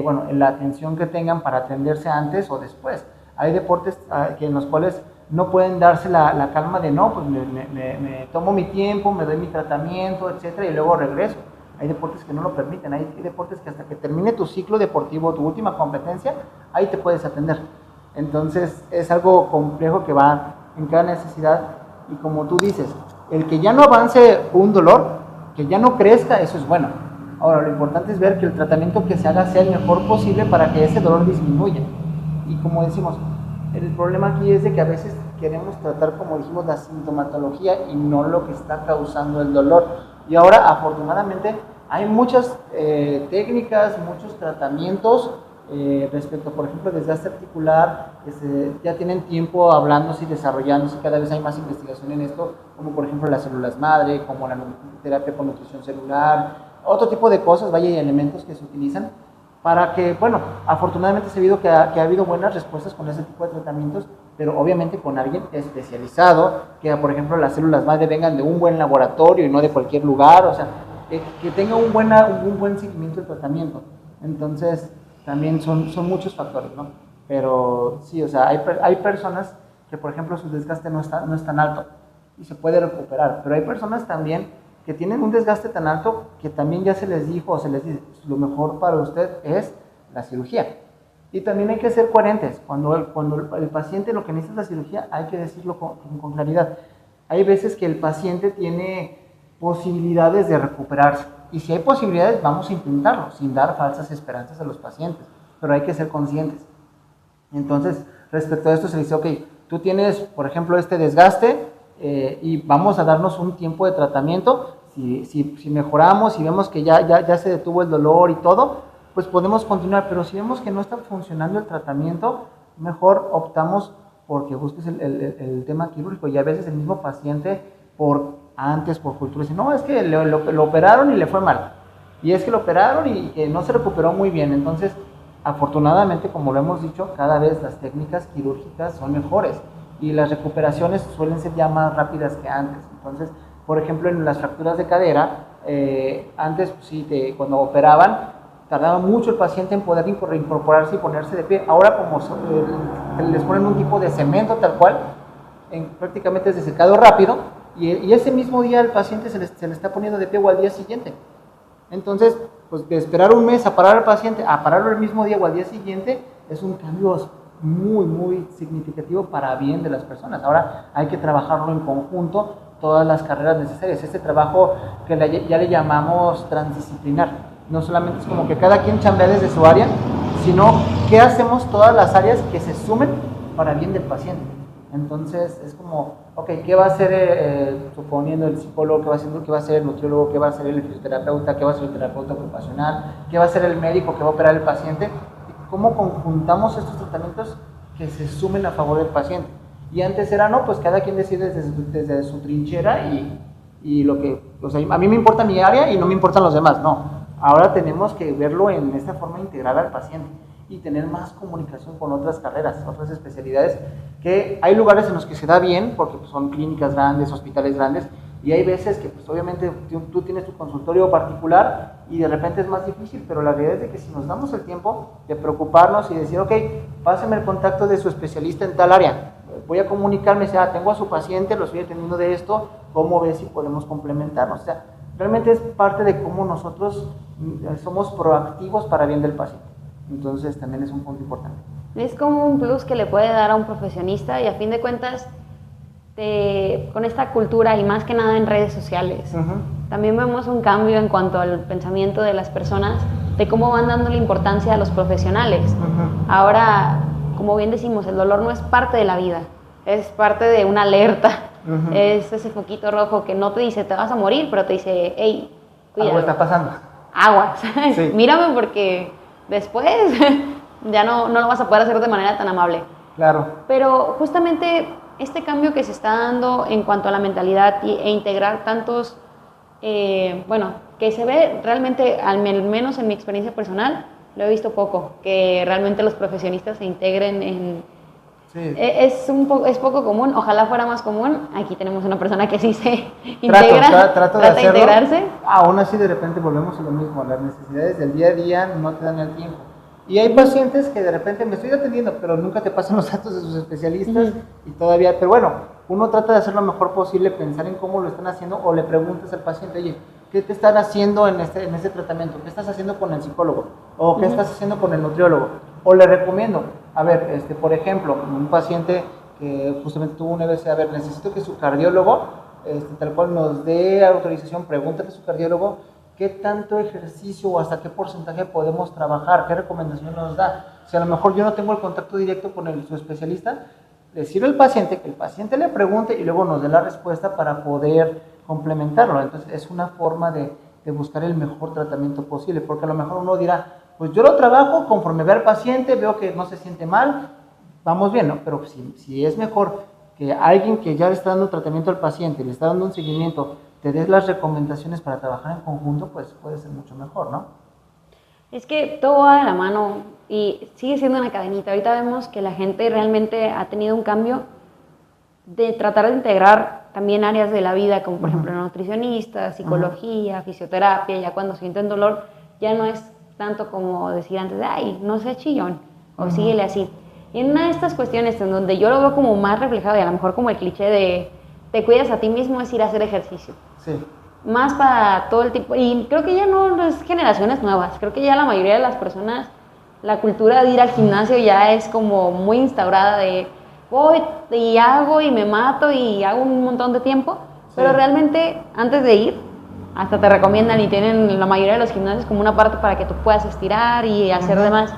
bueno, la atención que tengan para atenderse antes o después. Hay deportes en los cuales no pueden darse la calma de no, pues me tomo mi tiempo, me doy mi tratamiento, etcétera, y luego regreso. Hay deportes que no lo permiten, hay deportes que hasta que termine tu ciclo deportivo, tu última competencia, ahí te puedes atender. Entonces es algo complejo que va en cada necesidad y como tú dices, el que ya no avance un dolor, que ya no crezca, eso es bueno. Ahora, lo importante es ver que el tratamiento que se haga sea el mejor posible para que ese dolor disminuya. Y como decimos, el problema aquí es de que a veces queremos tratar, como dijimos, la sintomatología y no lo que está causando el dolor. Y ahora, afortunadamente, hay muchas técnicas, muchos tratamientos respecto, por ejemplo, desgaste articular, que ya tienen tiempo hablándose y desarrollándose, cada vez hay más investigación en esto, como por ejemplo las células madre, como la terapia con nutrición celular, otro tipo de cosas, vaya, y elementos que se utilizan para que, bueno, afortunadamente se ha visto que ha habido buenas respuestas con ese tipo de tratamientos, pero obviamente con alguien especializado, que por ejemplo las células madre vengan de un buen laboratorio y no de cualquier lugar, o sea, que tenga un buen seguimiento del tratamiento. Entonces, también son muchos factores, ¿no? Pero sí, o sea, hay personas que, por ejemplo, su desgaste no es tan alto y se puede recuperar, pero hay personas también que tienen un desgaste tan alto que también ya se les dijo o se les dice, lo mejor para usted es la cirugía. Y también hay que ser coherentes. Cuando el paciente lo que necesita es la cirugía, hay que decirlo con claridad. Hay veces que el paciente tiene posibilidades de recuperarse. Y si hay posibilidades, vamos a intentarlo, sin dar falsas esperanzas a los pacientes. Pero hay que ser conscientes. Entonces, respecto a esto, se dice, ok, tú tienes, por ejemplo, este desgaste y vamos a darnos un tiempo de tratamiento. Si mejoramos, si vemos que ya se detuvo el dolor y todo, pues podemos continuar. Pero si vemos que no está funcionando el tratamiento, mejor optamos porque busques el tema quirúrgico. Y a veces el mismo paciente, por cultura, dice, no, es que lo operaron y le fue mal. Y es que lo operaron y que no se recuperó muy bien. Entonces, afortunadamente, como lo hemos dicho, cada vez las técnicas quirúrgicas son mejores y las recuperaciones suelen ser ya más rápidas que antes. Entonces, por ejemplo, en las fracturas de cadera, antes sí, cuando operaban, tardaba mucho el paciente en poder reincorporarse y ponerse de pie. Ahora como les ponen un tipo de cemento tal cual, prácticamente es de secado rápido, y ese mismo día el paciente se le está poniendo de pie o al día siguiente. Entonces, pues de esperar un mes a parar al paciente, a pararlo el mismo día o al día siguiente, es un cambio muy, muy significativo para bien de las personas. Ahora hay que trabajarlo en conjunto, todas las carreras necesarias. Este trabajo que ya le llamamos transdisciplinar. No solamente es como que cada quien chambea desde su área, sino que hacemos todas las áreas que se sumen para bien del paciente. Entonces es como, ok, ¿qué va a hacer suponiendo el psicólogo, qué va a hacer el nutriólogo, qué va a hacer el fisioterapeuta, qué va a hacer el terapeuta ocupacional, qué va a hacer el médico que va a operar el paciente? ¿Cómo conjuntamos estos tratamientos que se sumen a favor del paciente? Y antes era, no, pues cada quien decide desde su trinchera y lo que, o sea, a mí me importa mi área y no me importan los demás, no. Ahora tenemos que verlo en esta forma integral al paciente y tener más comunicación con otras carreras, otras especialidades, que hay lugares en los que se da bien, porque son clínicas grandes, hospitales grandes, Y hay veces que pues obviamente tú tienes tu consultorio particular y de repente es más difícil, pero la realidad es de que si nos damos el tiempo de preocuparnos y decir, ok, pásame el contacto de su especialista en tal área, voy a comunicarme, o sea, tengo a su paciente, lo estoy atendiendo de esto, ¿cómo ves si podemos complementarnos? O sea, realmente es parte de cómo nosotros somos proactivos para bien del paciente. Entonces también es un punto importante. Es como un plus que le puede dar a un profesionista y a fin de cuentas, con esta cultura y más que nada en redes sociales, también vemos un cambio en cuanto al pensamiento de las personas, de cómo van dando la importancia a los profesionales. Ahora, como bien decimos, el dolor no es parte de la vida, es parte de una alerta. Es ese foquito rojo que no te dice te vas a morir, pero te dice, hey, cuidado. Algo está pasando. Aguas, Sí. mírame porque después ya no lo vas a poder hacer de manera tan amable. Claro. Pero justamente este cambio que se está dando en cuanto a la mentalidad e integrar tantos, que se ve realmente, al menos en mi experiencia personal, lo he visto poco, que realmente los profesionistas se integren en... Sí. Es poco común, ojalá fuera más común. Aquí tenemos una persona que sí se integra, trato trata de integrarse. Aún así de repente volvemos a lo mismo, las necesidades del día a día no te dan el tiempo. Y hay pacientes que de repente me estoy atendiendo, pero nunca te pasan los datos de sus especialistas y todavía, pero bueno, uno trata de hacer lo mejor posible, pensar en cómo lo están haciendo o le preguntas al paciente, oye, ¿qué te están haciendo en este tratamiento? ¿Qué estás haciendo con el psicólogo? ¿O qué estás haciendo con el nutriólogo? O le recomiendo, a ver, por ejemplo, un paciente que justamente tuvo un EBC, a ver, necesito que su cardiólogo, tal cual nos dé autorización, pregúntale a su cardiólogo, ¿qué tanto ejercicio o hasta qué porcentaje podemos trabajar? ¿Qué recomendación nos da? Si a lo mejor yo no tengo el contacto directo con su especialista, decirle al paciente que el paciente le pregunte y luego nos dé la respuesta para poder complementarlo. Entonces es una forma de buscar el mejor tratamiento posible, porque a lo mejor uno dirá, pues yo lo trabajo conforme veo al paciente, veo que no se siente mal, vamos bien, ¿no? Pero si es mejor que alguien que ya le está dando tratamiento al paciente, le está dando un seguimiento, te des las recomendaciones para trabajar en conjunto, pues puede ser mucho mejor, ¿no? Es que todo va de la mano y sigue siendo una cadenita. Ahorita vemos que la gente realmente ha tenido un cambio de tratar de integrar también áreas de la vida, como por ejemplo nutricionista, psicología, fisioterapia. Ya cuando sienten dolor, ya no es tanto como decir antes, ay, no seas chillón, o síguele así. Y en una de estas cuestiones en donde yo lo veo como más reflejado y a lo mejor como el cliché de te cuidas a ti mismo, es ir a hacer ejercicio. Sí. Más para todo el tipo, y creo que ya no es generaciones nuevas, creo que ya la mayoría de las personas, la cultura de ir al gimnasio ya es como muy instaurada de voy y hago y me mato y hago un montón de tiempo, pero realmente antes de ir, hasta te recomiendan y tienen la mayoría de los gimnasios como una parte para que tú puedas estirar y hacer demás.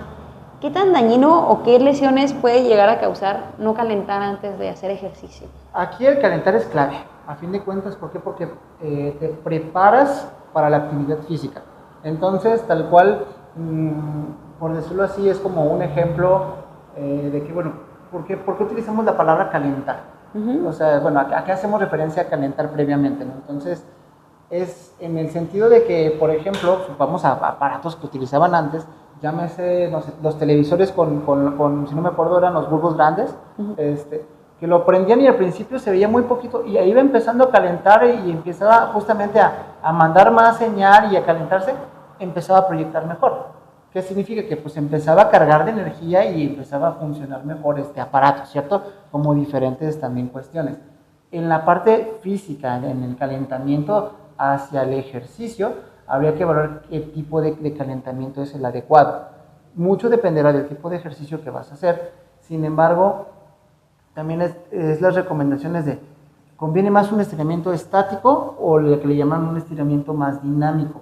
¿Qué tan dañino o qué lesiones puede llegar a causar no calentar antes de hacer ejercicio? Aquí el calentar es clave, a fin de cuentas, ¿por qué? Porque te preparas para la actividad física. Entonces, tal cual, por decirlo así, es como un ejemplo de que, bueno, ¿por qué utilizamos la palabra calentar? O sea, bueno, acá hacemos referencia a calentar previamente, ¿no? Entonces, es en el sentido de que, por ejemplo, vamos a aparatos que utilizaban antes, llámese, no sé, los televisores con, si no me acuerdo, eran los bulbos grandes, que lo prendían y al principio se veía muy poquito y ahí iba empezando a calentar y empezaba justamente a mandar más señal y a calentarse, empezaba a proyectar mejor. ¿Qué significa? Que pues empezaba a cargar de energía y empezaba a funcionar mejor este aparato, ¿cierto? Como diferentes también cuestiones. En la parte física, en el calentamiento hacia el ejercicio, habría que valorar qué tipo de calentamiento es el adecuado. Mucho dependerá del tipo de ejercicio que vas a hacer. Sin embargo, también es las recomendaciones de, ¿conviene más un estiramiento estático o lo que le llaman un estiramiento más dinámico?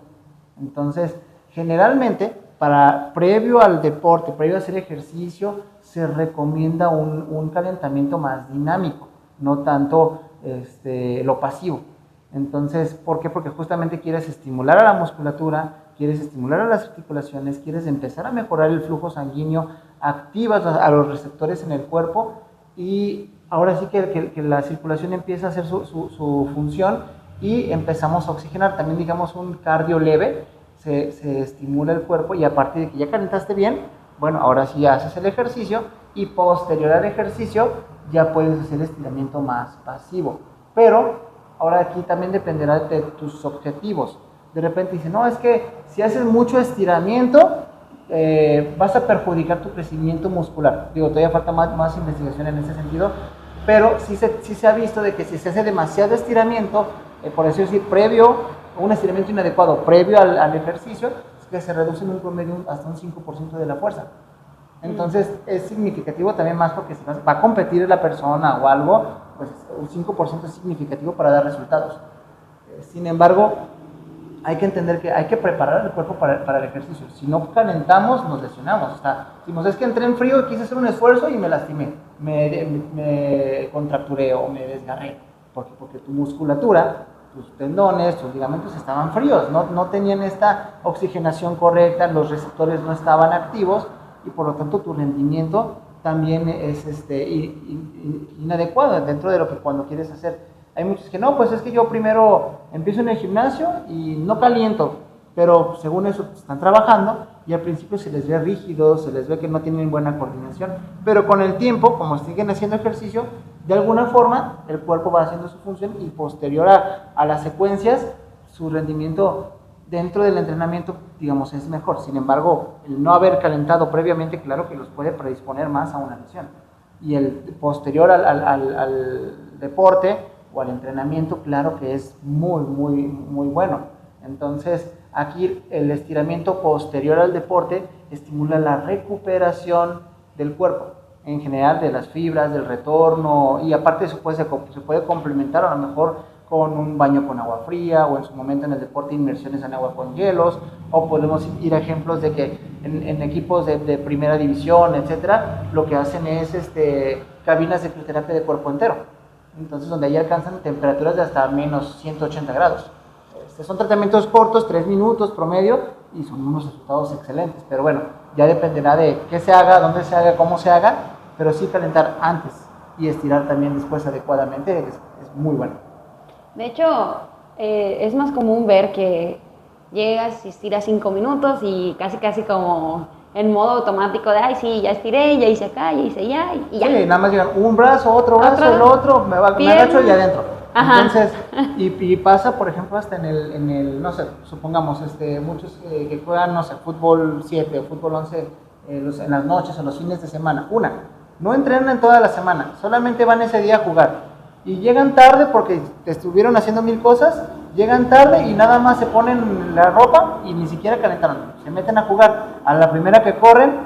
Entonces, generalmente, previo al deporte, previo a hacer ejercicio, se recomienda un calentamiento más dinámico, no tanto lo pasivo. Entonces, ¿por qué? Porque justamente quieres estimular a la musculatura, quieres estimular a las articulaciones, quieres empezar a mejorar el flujo sanguíneo, activas a los receptores en el cuerpo y ahora sí que la circulación empieza a hacer su función y empezamos a oxigenar. También digamos un cardio leve, se estimula el cuerpo y a partir de que ya calentaste bien, bueno, ahora sí haces el ejercicio y posterior al ejercicio ya puedes hacer estiramiento más pasivo. Pero Ahora aquí también dependerá de tus objetivos. De repente dice, no, es que si haces mucho estiramiento, vas a perjudicar tu crecimiento muscular. Digo, todavía falta más investigación en ese sentido, pero sí se ha visto de que si se hace demasiado estiramiento, por eso decir, un estiramiento inadecuado previo al ejercicio, es que se reduce en un promedio hasta un 5% de la fuerza. Entonces es significativo también más porque si va a competir la persona o algo, pues un 5% es significativo para dar resultados. Sin embargo, hay que entender que hay que preparar el cuerpo para el ejercicio. Si no calentamos, nos lesionamos. O sea, decimos, es que entré en frío y quise hacer un esfuerzo y me lastimé, me contracturé o me desgarré. Porque tu musculatura, tus tendones, tus ligamentos estaban fríos, no tenían esta oxigenación correcta, los receptores no estaban activos y por lo tanto tu rendimiento también es inadecuado dentro de lo que cuando quieres hacer. Hay muchos que no, pues es que yo primero empiezo en el gimnasio y no caliento, pero según eso están trabajando y al principio se les ve rígidos, se les ve que no tienen buena coordinación, pero con el tiempo, como siguen haciendo ejercicio, de alguna forma el cuerpo va haciendo su función y posterior a las secuencias, su rendimiento dentro del entrenamiento, digamos, es mejor. Sin embargo, el no haber calentado previamente, claro que los puede predisponer más a una lesión. Y el posterior al deporte o al entrenamiento, claro que es muy, muy, muy bueno. Entonces, aquí el estiramiento posterior al deporte estimula la recuperación del cuerpo, en general de las fibras, del retorno, y aparte eso se puede complementar a lo mejor con un baño con agua fría, o en su momento en el deporte inmersiones en agua con hielos, o podemos ir a ejemplos de que en equipos de primera división, etcétera, lo que hacen es cabinas de crioterapia de cuerpo entero, entonces donde ahí alcanzan temperaturas de hasta menos 180 grados. Son tratamientos cortos, 3 minutos promedio, y son unos resultados excelentes, pero bueno, ya dependerá de qué se haga, dónde se haga, cómo se haga, pero sí calentar antes y estirar también después adecuadamente es muy bueno. De hecho, es más común ver que llegas y estiras 5 minutos y casi como en modo automático de, ay, sí, ya estiré, ya hice acá, ya hice allá y ya. Sí, nada más llegan un brazo, otro brazo, el otro, me agacho y adentro. Ajá. Entonces, y pasa, por ejemplo, hasta en el no sé, supongamos, muchos que juegan, no sé, fútbol 7 o fútbol 11 en las noches o los fines de semana. No entrenan en toda la semana, solamente van ese día a jugar. Y llegan tarde porque estuvieron haciendo 1000 cosas, llegan tarde y nada más se ponen la ropa y ni siquiera calentaron. Se meten a jugar, a la primera que corren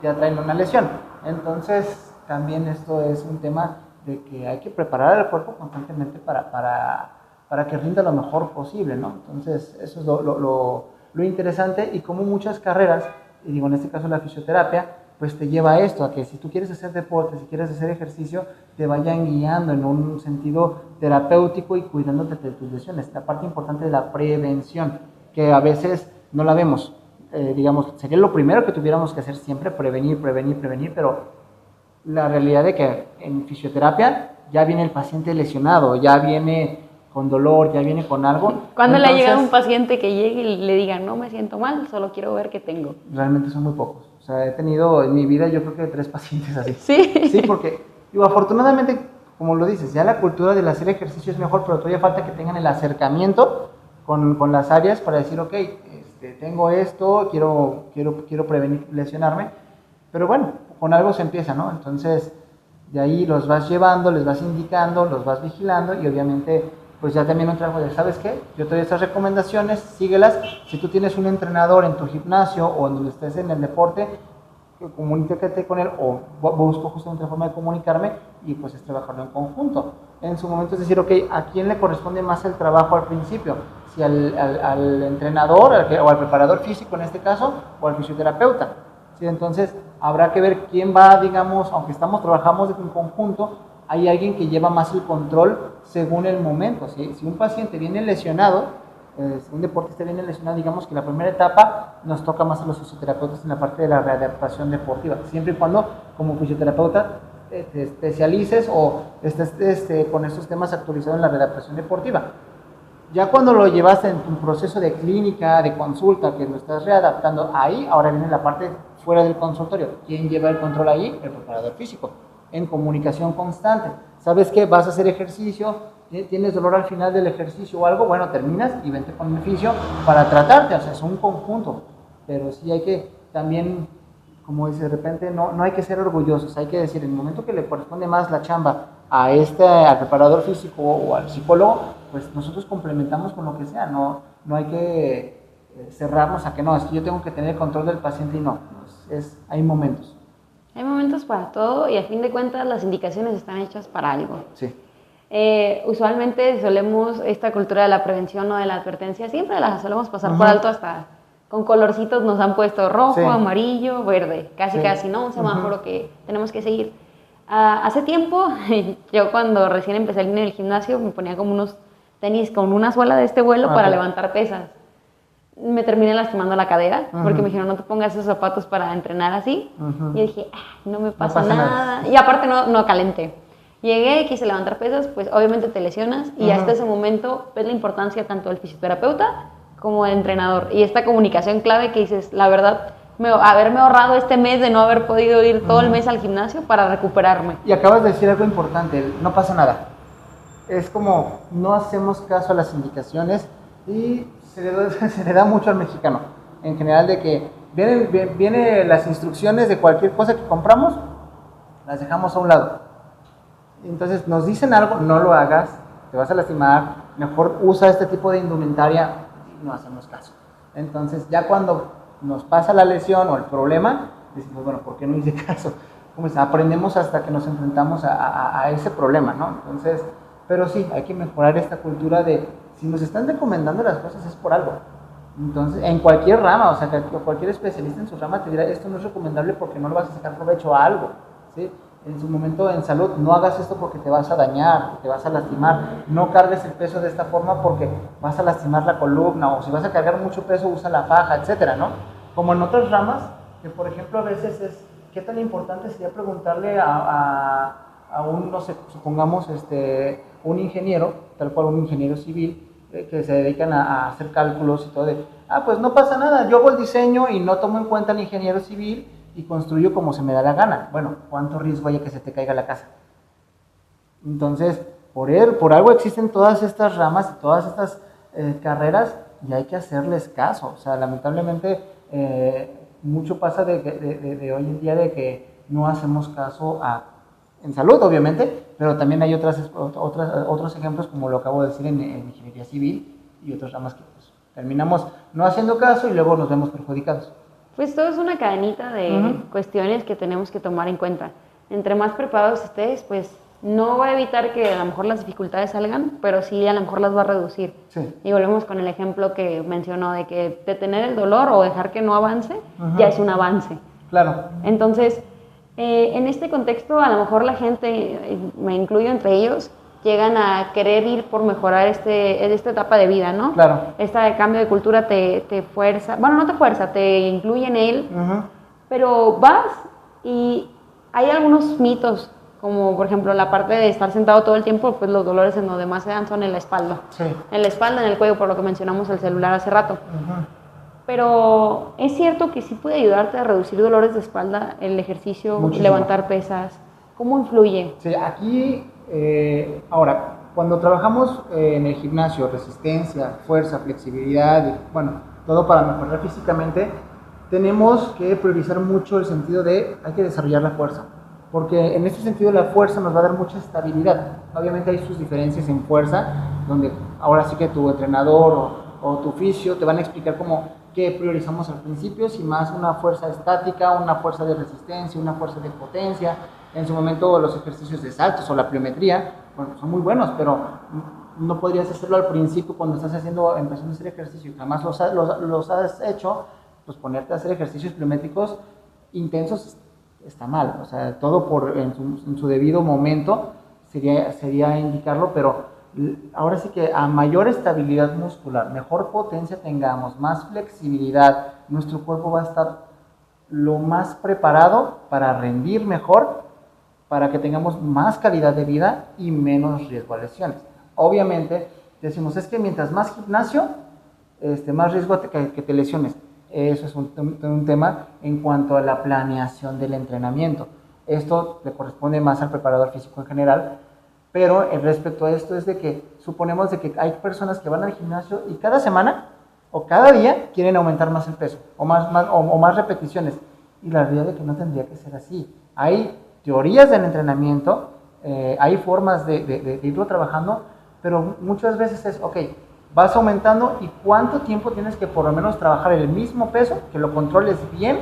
ya traen una lesión. Entonces también esto es un tema de que hay que preparar el cuerpo constantemente para que rinda lo mejor posible, ¿no? Entonces eso es lo interesante, y como muchas carreras, y digo en este caso la fisioterapia, pues te lleva a esto, a que si tú quieres hacer deporte, si quieres hacer ejercicio, te vayan guiando en un sentido terapéutico y cuidándote de tus lesiones. La parte importante de la prevención, que a veces no la vemos. Digamos, sería lo primero que tuviéramos que hacer siempre, prevenir, pero la realidad de que en fisioterapia ya viene el paciente lesionado, ya viene con dolor, ya viene con algo. ¿Cuándo le ha llegado un paciente que llegue y le diga, no me siento mal, solo quiero ver qué tengo? Realmente son muy pocos. O sea, he tenido en mi vida yo creo que 3 pacientes así. Sí. Sí, porque digo, afortunadamente, como lo dices, ya la cultura del hacer ejercicio es mejor, pero todavía falta que tengan el acercamiento con las áreas para decir, ok, tengo esto, quiero prevenir lesionarme. Pero bueno, con algo se empieza, ¿no? Entonces, de ahí los vas llevando, les vas indicando, los vas vigilando y obviamente pues ya también un trabajo de, ¿sabes qué? Yo te doy estas recomendaciones, síguelas. Si tú tienes un entrenador en tu gimnasio o en donde estés en el deporte, comunícate con él o busco justamente una forma de comunicarme y pues es trabajarlo en conjunto. En su momento es decir, ok, ¿a quién le corresponde más el trabajo al principio? Si al entrenador o al preparador físico en este caso o al fisioterapeuta. ¿Sí? Entonces habrá que ver quién va, digamos, aunque trabajamos en conjunto, hay alguien que lleva más el control según el momento. ¿Sí? Si un paciente viene lesionado, si un deportista viene lesionado, digamos que la primera etapa nos toca más a los fisioterapeutas en la parte de la readaptación deportiva, siempre y cuando como fisioterapeuta te especialices o estés con estos temas actualizados en la readaptación deportiva. Ya cuando lo llevas en tu proceso de clínica, de consulta, que lo estás readaptando ahí, ahora viene la parte fuera del consultorio. ¿Quién lleva el control ahí? El preparador físico, en comunicación constante. ¿Sabes qué? Vas a hacer ejercicio, tienes dolor al final del ejercicio o algo, bueno, terminas y vente con el fisio para tratarte, o sea, es un conjunto, pero sí hay que también, como dice, de repente no hay que ser orgullosos, hay que decir, en el momento que le corresponde más la chamba al preparador físico o al psicólogo, pues nosotros complementamos con lo que sea, no hay que cerrarnos a que no, es que yo tengo que tener control del paciente y no, hay momentos. Hay momentos para todo y a fin de cuentas las indicaciones están hechas para algo. Sí. Usualmente solemos, esta cultura de la prevención o de la advertencia, siempre la solemos pasar por alto, hasta con colorcitos nos han puesto rojo, amarillo, verde, casi, ¿no? Un semáforo que tenemos que seguir. Hace tiempo, yo cuando recién empecé en el gimnasio me ponía como unos tenis con una suela de este vuelo para levantar pesas. Me terminé lastimando la cadera porque me dijeron no te pongas esos zapatos para entrenar así. Y yo dije, no me pasa nada. Y aparte no calenté. Llegué, quise levantar pesas, pues obviamente te lesionas y hasta ese momento ves la importancia tanto del fisioterapeuta como del entrenador. Y esta comunicación clave que dices, la verdad, haberme ahorrado este mes de no haber podido ir todo el mes al gimnasio para recuperarme. Y acabas de decir algo importante, no pasa nada. Es como no hacemos caso a las indicaciones y se le da mucho al mexicano, en general, de que vienen las instrucciones de cualquier cosa que compramos, las dejamos a un lado. Entonces nos dicen algo, no lo hagas, te vas a lastimar, mejor usa este tipo de indumentaria, no hacemos caso. Entonces ya cuando nos pasa la lesión o el problema, decimos, bueno, ¿por qué no hice caso? Como dice, aprendemos hasta que nos enfrentamos a ese problema, ¿no? Entonces, pero sí, hay que mejorar esta cultura de, si nos están recomendando las cosas es por algo. Entonces, en cualquier rama, o sea, cualquier especialista en su rama te dirá, esto no es recomendable porque no le vas a sacar provecho a algo, ¿sí? En su momento en salud, no hagas esto porque te vas a dañar, te vas a lastimar, no cargues el peso de esta forma porque vas a lastimar la columna, o si vas a cargar mucho peso, usa la faja, etcétera, ¿no? Como en otras ramas, que por ejemplo a veces es, ¿qué tan importante sería preguntarle a un, no sé, supongamos, un ingeniero, tal cual un ingeniero civil, que se dedican a hacer cálculos y todo de, pues no pasa nada, yo hago el diseño y no tomo en cuenta al ingeniero civil y construyo como se me da la gana. Bueno, ¿cuánto riesgo hay a que se te caiga la casa? Entonces, por algo existen todas estas ramas y todas estas carreras y hay que hacerles caso. O sea, lamentablemente mucho pasa de hoy en día de que no hacemos caso en salud, obviamente, pero también hay otros ejemplos, como lo acabo de decir en ingeniería civil y otras ramas que pues, terminamos no haciendo caso y luego nos vemos perjudicados. Pues todo es una cadenita de cuestiones que tenemos que tomar en cuenta. Entre más preparados estés, pues no va a evitar que a lo mejor las dificultades salgan, pero sí a lo mejor las va a reducir. Sí. Y volvemos con el ejemplo que mencionó de que detener el dolor o dejar que no avance ya es un avance. Claro. Entonces, en este contexto, a lo mejor la gente, me incluyo entre ellos, llegan a querer ir por mejorar esta etapa de vida, ¿no? Claro. Este cambio de cultura te fuerza, bueno, no te fuerza, te incluye en él, pero vas y hay algunos mitos, como por ejemplo la parte de estar sentado todo el tiempo, pues los dolores en donde más se dan son en la espalda. Sí. En la espalda, en el cuello, por lo que mencionamos el celular hace rato. Pero es cierto que sí puede ayudarte a reducir dolores de espalda, el ejercicio, muchísimo. Levantar pesas. ¿Cómo influye? Sí, aquí, ahora, cuando trabajamos en el gimnasio, resistencia, fuerza, flexibilidad, bueno, todo para mejorar físicamente, tenemos que priorizar mucho el sentido de, hay que desarrollar la fuerza, porque en este sentido la fuerza nos va a dar mucha estabilidad. Obviamente hay sus diferencias en fuerza, donde ahora sí que tu entrenador o tu fisio te van a explicar cómo que priorizamos al principio, si más una fuerza estática, una fuerza de resistencia, una fuerza de potencia. En su momento los ejercicios de saltos o la pliometría, bueno, son muy buenos, pero no podrías hacerlo al principio cuando estás empezando a hacer ejercicio y jamás los has hecho, pues ponerte a hacer ejercicios pliométricos intensos está mal. O sea, todo en su debido momento sería indicarlo, pero ahora sí que a mayor estabilidad muscular, mejor potencia tengamos, más flexibilidad, nuestro cuerpo va a estar lo más preparado para rendir mejor, para que tengamos más calidad de vida y menos riesgo a lesiones. Obviamente, decimos, es que mientras más gimnasio, más riesgo que te lesiones. Eso es un tema en cuanto a la planeación del entrenamiento. Esto le corresponde más al preparador físico en general, Pero respecto a esto es de que suponemos de que hay personas que van al gimnasio y cada semana o cada día quieren aumentar más el peso o más repeticiones. Y la realidad es que no tendría que ser así. Hay teorías del entrenamiento, hay formas de irlo trabajando, pero muchas veces es, ok, vas aumentando y cuánto tiempo tienes que por lo menos trabajar el mismo peso, que lo controles bien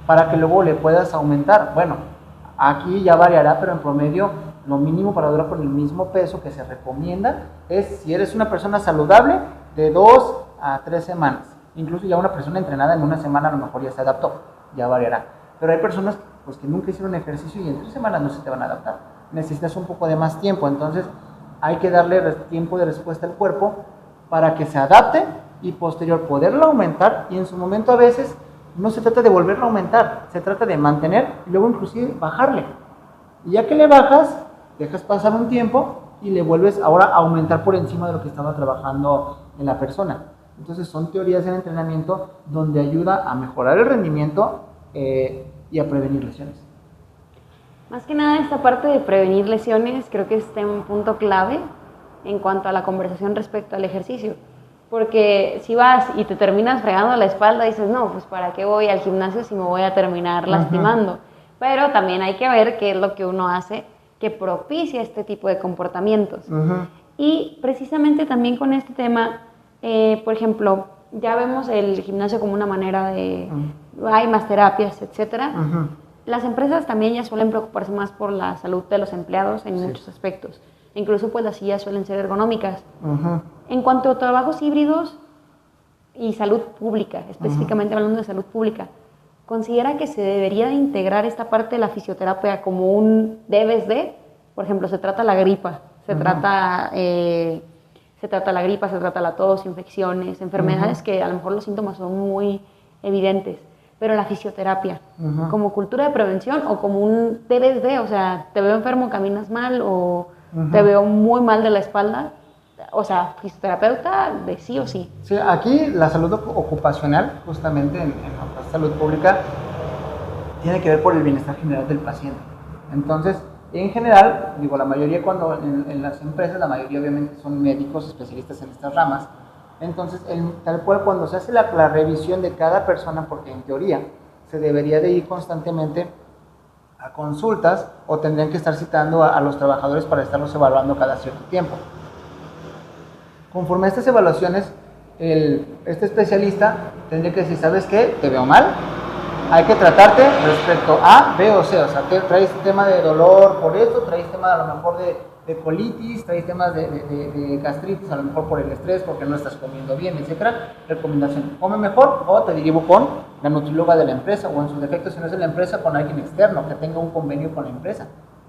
para que luego le puedas aumentar. Bueno, aquí ya variará, pero en promedio lo mínimo para durar con el mismo peso que se recomienda es, si eres una persona saludable, de 2 a 3 semanas. Incluso ya una persona entrenada en una semana a lo mejor ya se adaptó, ya variará. Pero hay personas pues, que nunca hicieron ejercicio y en 3 semanas no se te van a adaptar. Necesitas un poco de más tiempo, entonces hay que darle tiempo de respuesta al cuerpo para que se adapte y posterior poderlo aumentar, y en su momento a veces no se trata de volverlo a aumentar, se trata de mantener y luego inclusive bajarle. Y ya que le bajas, dejas pasar un tiempo y le vuelves ahora a aumentar por encima de lo que estaba trabajando en la persona. Entonces son teorías del entrenamiento donde ayuda a mejorar el rendimiento y a prevenir lesiones. Más que nada esta parte de prevenir lesiones creo que es un punto clave en cuanto a la conversación respecto al ejercicio. Porque si vas y te terminas fregando la espalda, dices, no, pues ¿para qué voy al gimnasio si me voy a terminar lastimando? Pero también hay que ver qué es lo que uno hace que propicia este tipo de comportamientos. Y precisamente también con este tema, por ejemplo, ya vemos el gimnasio como una manera de, hay más terapias, etcétera. Las empresas también ya suelen preocuparse más por la salud de los empleados en muchos aspectos. Incluso pues las sillas suelen ser ergonómicas. En cuanto a trabajos híbridos y salud pública, específicamente hablando de salud pública, ¿considera que se debería de integrar esta parte de la fisioterapia como un debes de? Por ejemplo, se trata la gripa, se trata la gripa, se trata la tos, infecciones, enfermedades que a lo mejor los síntomas son muy evidentes. Pero la fisioterapia, como cultura de prevención o como un debes de, o sea, te veo enfermo, caminas mal o te veo muy mal de la espalda, o sea, fisioterapeuta de sí o sí. Sí, aquí la salud ocupacional, justamente en la salud pública, tiene que ver por el bienestar general del paciente. Entonces, en general, digo, la mayoría cuando en las empresas, la mayoría obviamente son médicos especialistas en estas ramas. Entonces, tal cual cuando se hace la revisión de cada persona, porque en teoría se debería de ir constantemente a consultas o tendrían que estar citando a los trabajadores para estarlos evaluando cada cierto tiempo. Conforme a estas evaluaciones, este especialista tendría que decir, ¿sabes qué? Te veo mal, hay que tratarte respecto a B o C, o sea, traes tema de dolor por esto, traes tema a lo mejor de colitis, traes temas de gastritis, a lo mejor por el estrés, porque no estás comiendo bien, etcétera. Recomendación, come mejor o te dirijo con la nutrióloga de la empresa, o en su defecto, si no es de la empresa, con alguien externo que tenga un convenio con la empresa,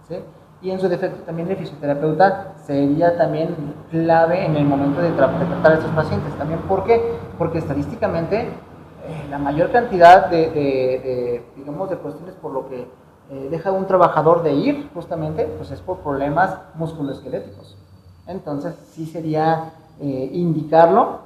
¿sí? Y en su defecto también el fisioterapeuta sería también clave en el momento de tratar a estos pacientes. También, ¿por qué? Porque estadísticamente la mayor cantidad digamos, de cuestiones por lo que deja un trabajador de ir, justamente, pues es por problemas musculoesqueléticos. Entonces, sí sería indicarlo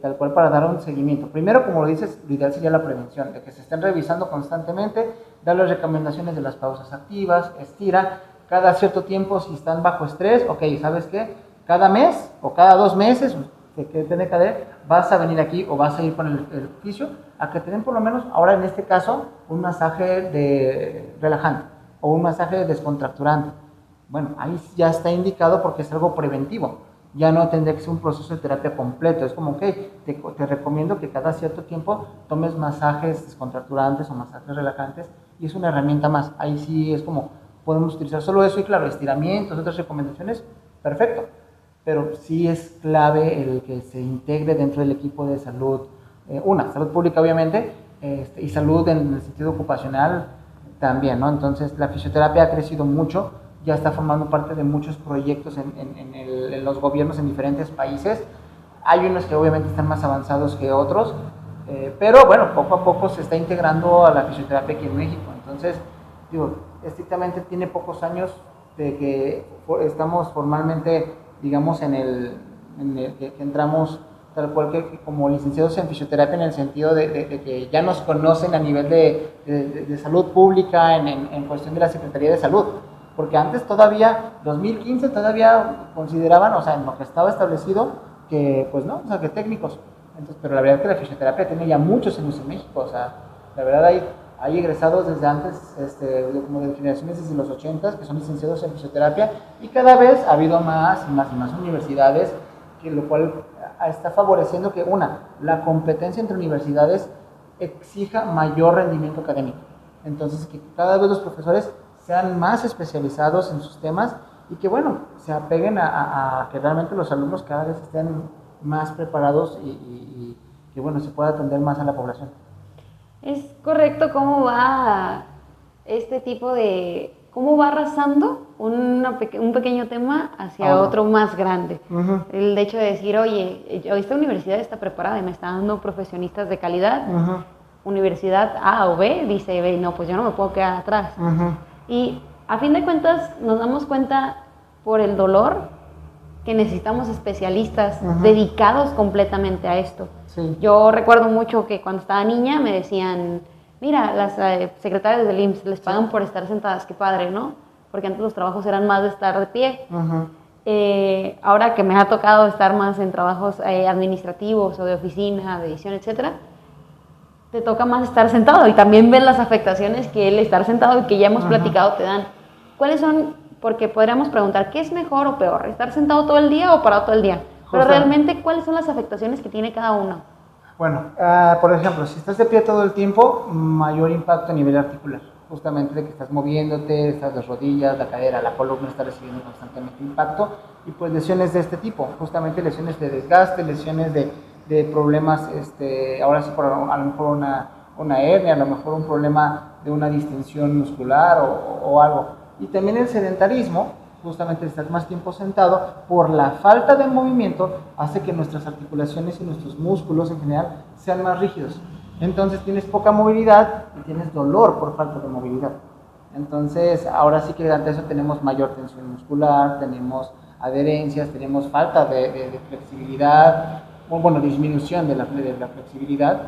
tal cual para dar un seguimiento. Primero, como lo dices, lo ideal sería la prevención, de que se estén revisando constantemente, dar las recomendaciones de las pausas activas, estira, cada cierto tiempo, si están bajo estrés, ok, ¿sabes qué? Cada mes o cada 2 meses, que tiene que haber, vas a venir aquí o vas a ir con el fisio a que te den por lo menos, ahora en este caso, un masaje relajante o un masaje descontracturante. Bueno, ahí ya está indicado porque es algo preventivo. Ya no tendría que ser un proceso de terapia completo. Es como, ok, te recomiendo que cada cierto tiempo tomes masajes descontracturantes o masajes relajantes y es una herramienta más. Ahí sí es como, podemos utilizar solo eso y claro, estiramientos, otras recomendaciones, perfecto. Pero sí es clave el que se integre dentro del equipo de salud, salud pública obviamente, y salud en el sentido ocupacional también, ¿no? Entonces la fisioterapia ha crecido mucho, ya está formando parte de muchos proyectos en los gobiernos en diferentes países. Hay unos que obviamente están más avanzados que otros, pero bueno, poco a poco se está integrando a la fisioterapia aquí en México. Entonces, digo, estrictamente tiene pocos años de que estamos formalmente, digamos, que entramos tal cual que como licenciados en fisioterapia en el sentido de que ya nos conocen a nivel de salud pública en cuestión de la Secretaría de Salud. porque antes todavía, 2015 todavía consideraban, o sea, en lo que estaba establecido, que pues no, o sea, que técnicos. Entonces, pero la verdad es que la fisioterapia tiene ya muchos años en México, o sea, la verdad hay egresados desde antes, como de generaciones desde los 80 que son licenciados en fisioterapia, y cada vez ha habido más y más y más universidades, que lo cual está favoreciendo que la competencia entre universidades exija mayor rendimiento académico. Entonces, que cada vez los profesores sean más especializados en sus temas y que, bueno, se apeguen a que realmente los alumnos cada vez estén más preparados y que, bueno, se pueda atender más a la población. Es correcto cómo va este tipo de... cómo va arrasando un pequeño tema hacia otro más grande. Uh-huh. El hecho de decir, oye, esta universidad está preparada y me está dando profesionistas de calidad. Uh-huh. Universidad A o B dice, ve, no, pues yo no me puedo quedar atrás. Uh-huh. Y a fin de cuentas nos damos cuenta por el dolor que necesitamos especialistas uh-huh. dedicados completamente a esto. Sí. Yo recuerdo mucho que cuando estaba niña me decían, mira, las secretarias del IMSS les pagan por estar sentadas, qué padre, ¿no? Porque antes los trabajos eran más de estar de pie. Uh-huh. Ahora que me ha tocado estar más en trabajos administrativos o de oficina, de edición, etcétera, te toca más estar sentado y también ves las afectaciones que el estar sentado y que ya hemos uh-huh. platicado te dan. ¿Cuáles son? Porque podríamos preguntar, ¿qué es mejor o peor? ¿Estar sentado todo el día o parado todo el día? Pero realmente, ¿cuáles son las afectaciones que tiene cada uno? Bueno, por ejemplo, si estás de pie todo el tiempo, mayor impacto a nivel articular. Justamente de que estás moviéndote, estás de rodillas, la cadera, la columna está recibiendo constantemente impacto. Y pues lesiones de este tipo, justamente lesiones de desgaste, lesiones de problemas, ahora sí por a lo mejor una hernia, a lo mejor un problema de una distensión muscular o algo. Y también el sedentarismo, justamente estar más tiempo sentado, por la falta de movimiento, hace que nuestras articulaciones y nuestros músculos en general sean más rígidos. Entonces tienes poca movilidad y tienes dolor por falta de movilidad. Entonces ahora sí que ante eso tenemos mayor tensión muscular, tenemos adherencias, tenemos falta de flexibilidad, bueno, disminución de la flexibilidad.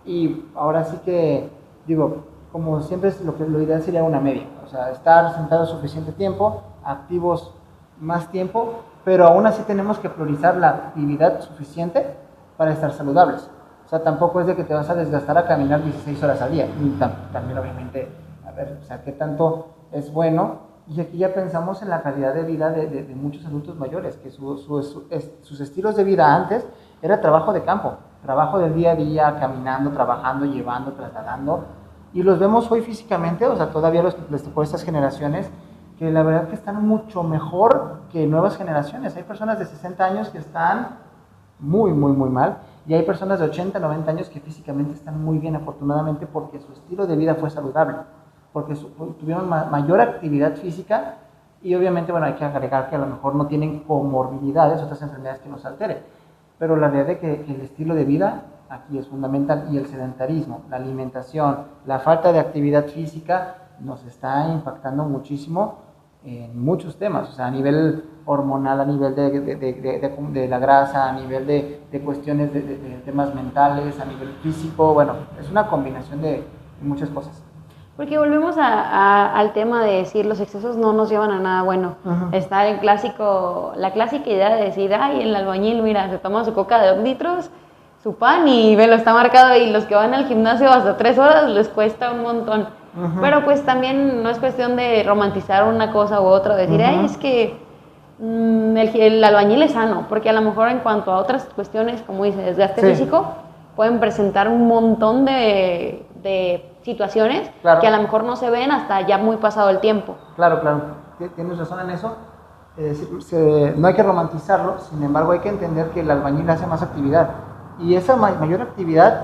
Y ahora sí que, digo, como siempre lo ideal sería una media, o sea, estar sentados suficiente tiempo, activos más tiempo, pero aún así tenemos que priorizar la actividad suficiente para estar saludables. O sea, tampoco es de que te vas a desgastar a caminar 16 horas al día, y también obviamente, a ver, o sea, qué tanto es bueno. Y aquí ya pensamos en la calidad de vida de muchos adultos mayores, que sus estilos de vida antes era trabajo de campo, trabajo del día a día, caminando, trabajando, llevando, trasladando, y los vemos hoy físicamente, o sea, todavía les tocó estas generaciones, que la verdad que están mucho mejor que nuevas generaciones. Hay personas de 60 años que están muy, muy, muy mal, y hay personas de 80, 90 años que físicamente están muy bien, afortunadamente, porque su estilo de vida fue saludable, porque tuvieron mayor actividad física, y obviamente, bueno, hay que agregar que a lo mejor no tienen comorbilidades, otras enfermedades que nos alteren, pero la realidad es que el estilo de vida aquí es fundamental, y el sedentarismo, la alimentación, la falta de actividad física nos está impactando muchísimo en muchos temas, o sea, a nivel hormonal, a nivel de la grasa, a nivel de cuestiones de temas mentales, a nivel físico, bueno, es una combinación de muchas cosas. Porque volvemos al tema de decir los excesos no nos llevan a nada bueno. Uh-huh. Está la clásica idea de decir, ay, el albañil, mira, se toma su coca de 2 litros, su pan y ve, lo está marcado, y los que van al gimnasio hasta 3 horas les cuesta un montón. Uh-huh. Pero pues también no es cuestión de romantizar una cosa u otra, decir, uh-huh. ay, es que el albañil es sano, porque a lo mejor en cuanto a otras cuestiones, como dice, desgaste físico, pueden presentar un montón de situaciones claro. que a lo mejor no se ven hasta ya muy pasado el tiempo. Claro, tienes razón en eso. No hay que romantizarlo, sin embargo hay que entender que el albañil hace más actividad, y esa mayor actividad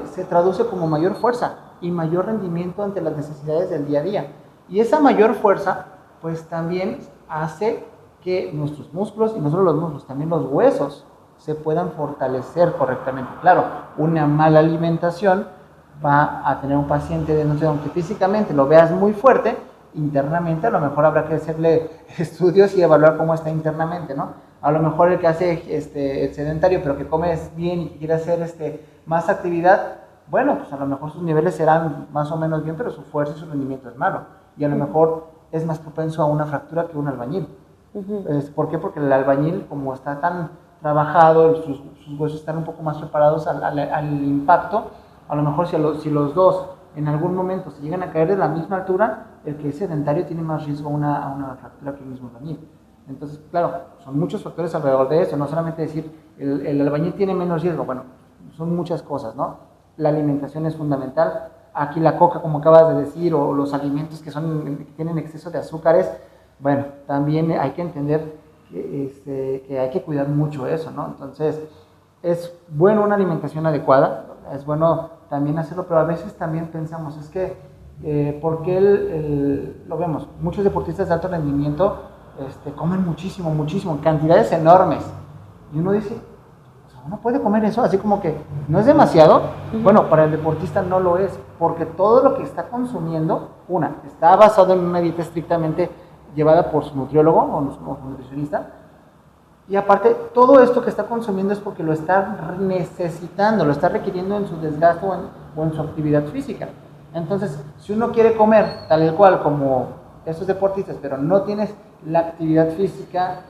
se traduce como mayor fuerza y mayor rendimiento ante las necesidades del día a día, y esa mayor fuerza pues también hace que nuestros músculos, y no solo los músculos, también los huesos se puedan fortalecer correctamente. Claro, una mala alimentación va a tener un paciente, aunque físicamente lo veas muy fuerte, internamente a lo mejor habrá que hacerle estudios y evaluar cómo está internamente, ¿no? A lo mejor el que hace el sedentario, pero que come bien y que quiere hacer más actividad, bueno, pues a lo mejor sus niveles serán más o menos bien, pero su fuerza y su rendimiento es malo. Y a lo mejor es más propenso a una fractura que un albañil. Ujú. ¿Por qué? Porque el albañil, como está tan trabajado, sus huesos están un poco más preparados al impacto, a lo mejor si los dos en algún momento se llegan a caer de la misma altura, el que es sedentario tiene más riesgo a una fractura que el mismo albañil. Entonces, claro, son muchos factores alrededor de eso, no solamente decir el albañil tiene menos riesgo, bueno, son muchas cosas, ¿no? La alimentación es fundamental. Aquí la coca, como acabas de decir, o los alimentos que tienen exceso de azúcares, bueno, también hay que entender que hay que cuidar mucho eso, ¿no? Entonces, es bueno una alimentación adecuada, es bueno también hacerlo, pero a veces también pensamos, es que, porque lo vemos, muchos deportistas de alto rendimiento comen muchísimo, muchísimo, cantidades enormes, y uno dice, uno puede comer eso, así como que no es demasiado. Bueno, para el deportista no lo es, porque todo lo que está consumiendo, está basado en una dieta estrictamente llevada por su nutriólogo o su nutricionista, y aparte, todo esto que está consumiendo es porque lo está necesitando, lo está requiriendo en su desgaste o en su actividad física. Entonces, si uno quiere comer tal cual como estos deportistas, pero no tienes la actividad física